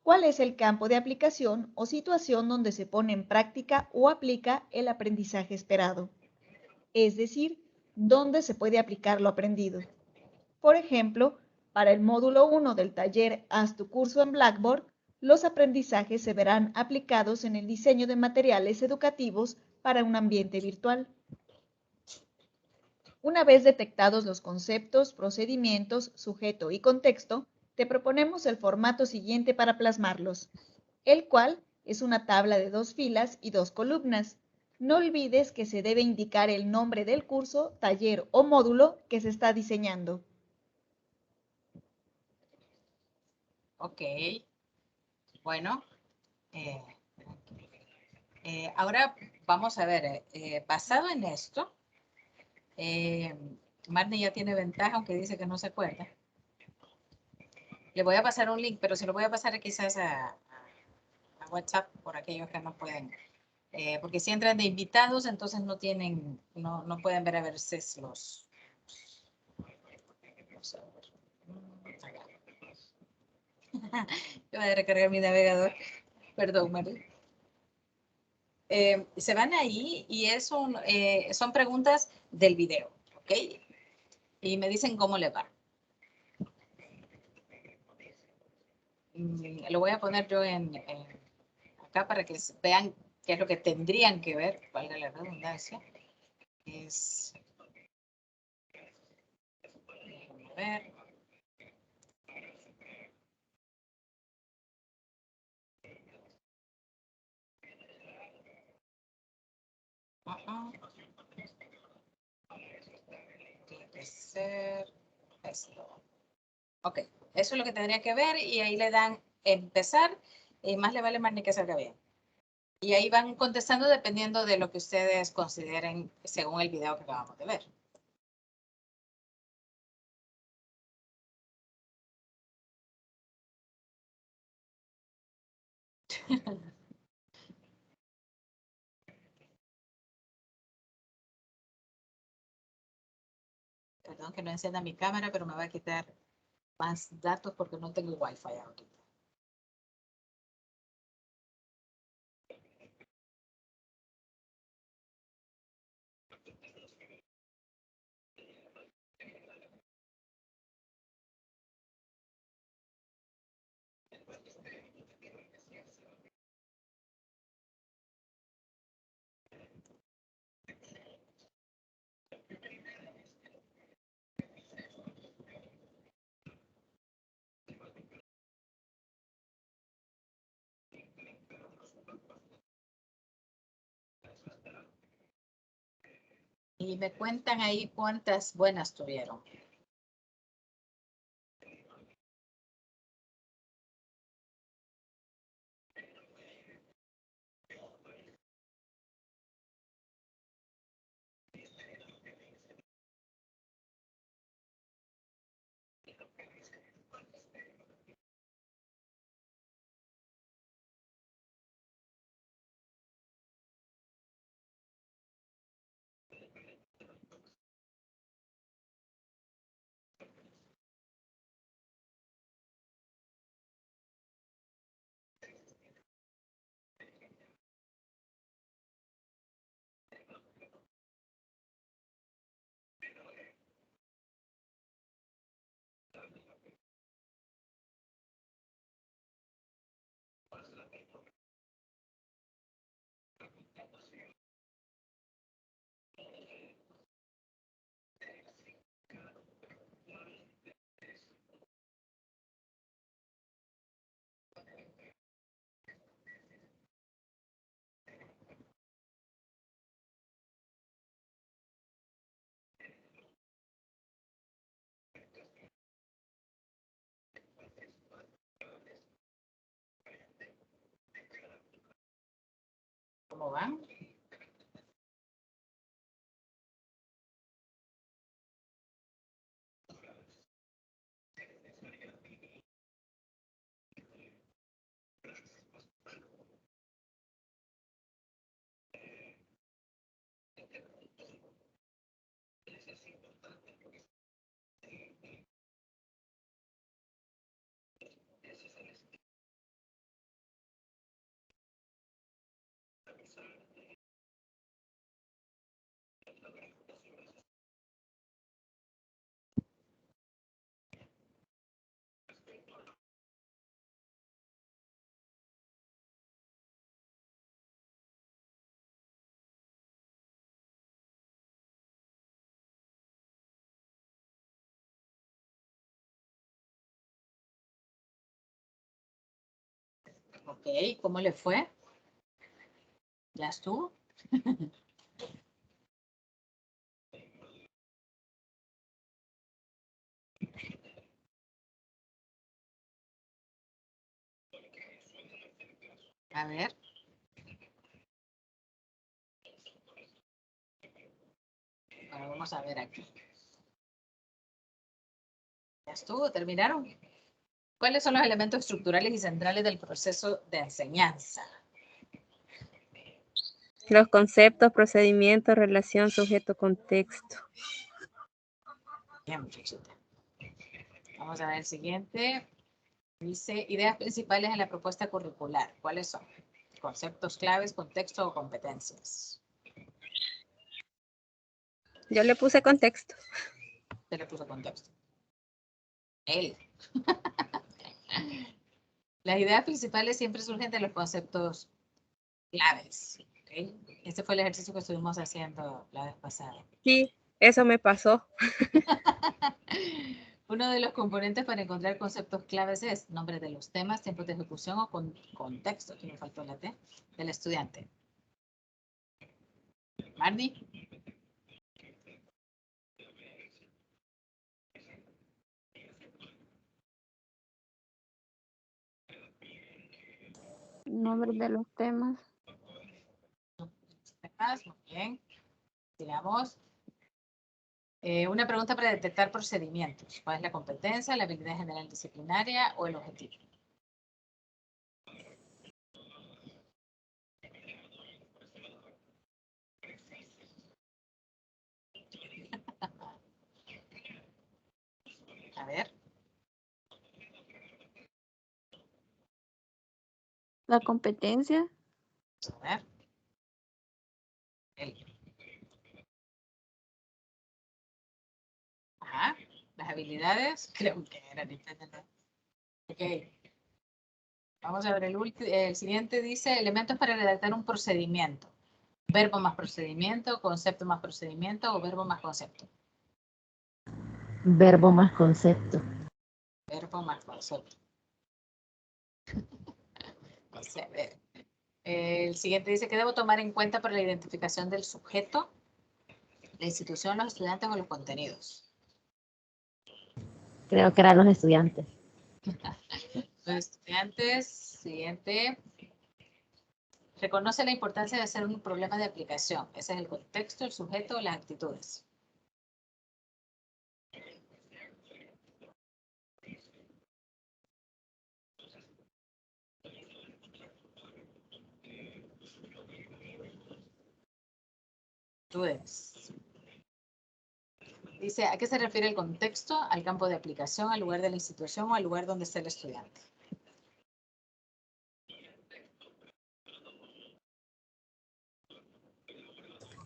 ¿cuál es el campo de aplicación o situación donde se pone en práctica o aplica el aprendizaje esperado? Es decir, ¿dónde se puede aplicar lo aprendido? Por ejemplo, para el módulo 1 del taller Haz tu curso en Blackboard, los aprendizajes se verán aplicados en el diseño de materiales educativos para un ambiente virtual. Una vez detectados los conceptos, procedimientos, sujeto y contexto, te proponemos el formato siguiente para plasmarlos, el cual es una tabla de 2 filas y 2 columnas. No olvides que se debe indicar el nombre del curso, taller o módulo que se está diseñando. Ok. Bueno. Ahora vamos a ver, basado en esto, Marnie ya tiene ventaja, aunque dice que no se acuerda. Le voy a pasar un link, pero se lo voy a pasar quizás a WhatsApp por aquellos que no pueden. Porque si entran de invitados, entonces no tienen, no pueden ver a veces los. Vamos a ver. Yo voy a recargar mi navegador. Perdón, Marnie. Se van ahí y son preguntas del video, ¿ok? Y me dicen cómo le va. Lo voy a poner yo acá para que vean qué es lo que tendrían que ver, valga la redundancia. Es, déjenme ver. Tiene que ser esto. Ok, eso es lo que tendría que ver y ahí le dan empezar y más le vale más ni que salga bien. Y ahí van contestando dependiendo de lo que ustedes consideren según el video que acabamos de ver. Perdón que no encienda mi cámara, pero me va a quitar más datos porque no tengo wifi ahorita. Y me cuentan ahí cuántas buenas tuvieron. ¿Cómo van? Ok, ¿cómo le fue? ¿Ya estuvo? A ver. Bueno, vamos a ver aquí. ¿Ya estuvo? ¿Terminaron? ¿Cuáles son los elementos estructurales y centrales del proceso de enseñanza? Los conceptos, procedimientos, relación, sujeto, contexto. Bien, muchachita. Vamos a ver el siguiente. Dice, ideas principales en la propuesta curricular. ¿Cuáles son? Conceptos claves, contexto o competencias. Yo le puse contexto. Se le puso contexto. Él. Las ideas principales siempre surgen de los conceptos claves. ¿Okay? Este fue el ejercicio que estuvimos haciendo la vez pasada. Sí, eso me pasó. Uno de los componentes para encontrar conceptos claves es nombre de los temas, tiempos de ejecución o contexto, aquí me faltó la T, del estudiante. Mardi. Nombre de los temas. Muy bien. Sigamos. Una pregunta para detectar procedimientos. ¿Cuál es la competencia, la habilidad general disciplinaria o el objetivo? A ver. La competencia. A ver. Ajá. Las habilidades. Creo que era diferente. Ok. Vamos a ver el siguiente dice elementos para redactar un procedimiento. Verbo más procedimiento, concepto más procedimiento o verbo más concepto. Verbo más concepto. Verbo más concepto. No sé, a ver. El siguiente dice que debo tomar en cuenta para la identificación del sujeto. ¿La institución, los estudiantes o los contenidos? Creo que eran los estudiantes. Los estudiantes, siguiente. Reconoce la importancia de hacer un problema de aplicación. Ese es el contexto, el sujeto o las actitudes. Actitudes. Dice, ¿a qué se refiere el contexto? Al campo de aplicación, al lugar de la institución o al lugar donde está el estudiante.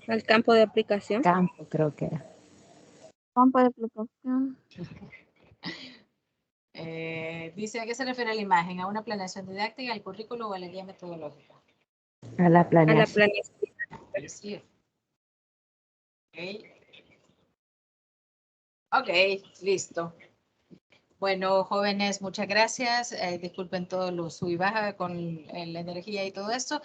Al campo de aplicación. Campo, creo que era. Campo de aplicación. Dice, ¿a qué se refiere la imagen? ¿A una planeación didáctica, al currículo o a la guía metodológica? A la A la planeación. planeación. Sí. Ok, listo. Bueno, jóvenes, muchas gracias. Disculpen todo lo sub y baja con la energía y todo esto.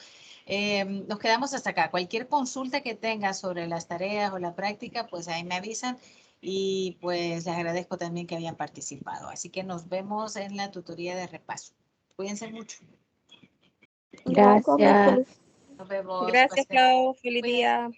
Nos quedamos hasta acá. Cualquier consulta que tengan sobre las tareas o la práctica, pues ahí me avisan. Y pues les agradezco también que hayan participado. Así que nos vemos en la tutoría de repaso. Cuídense mucho. Gracias. Nos vemos. Gracias, Clau. Feliz día.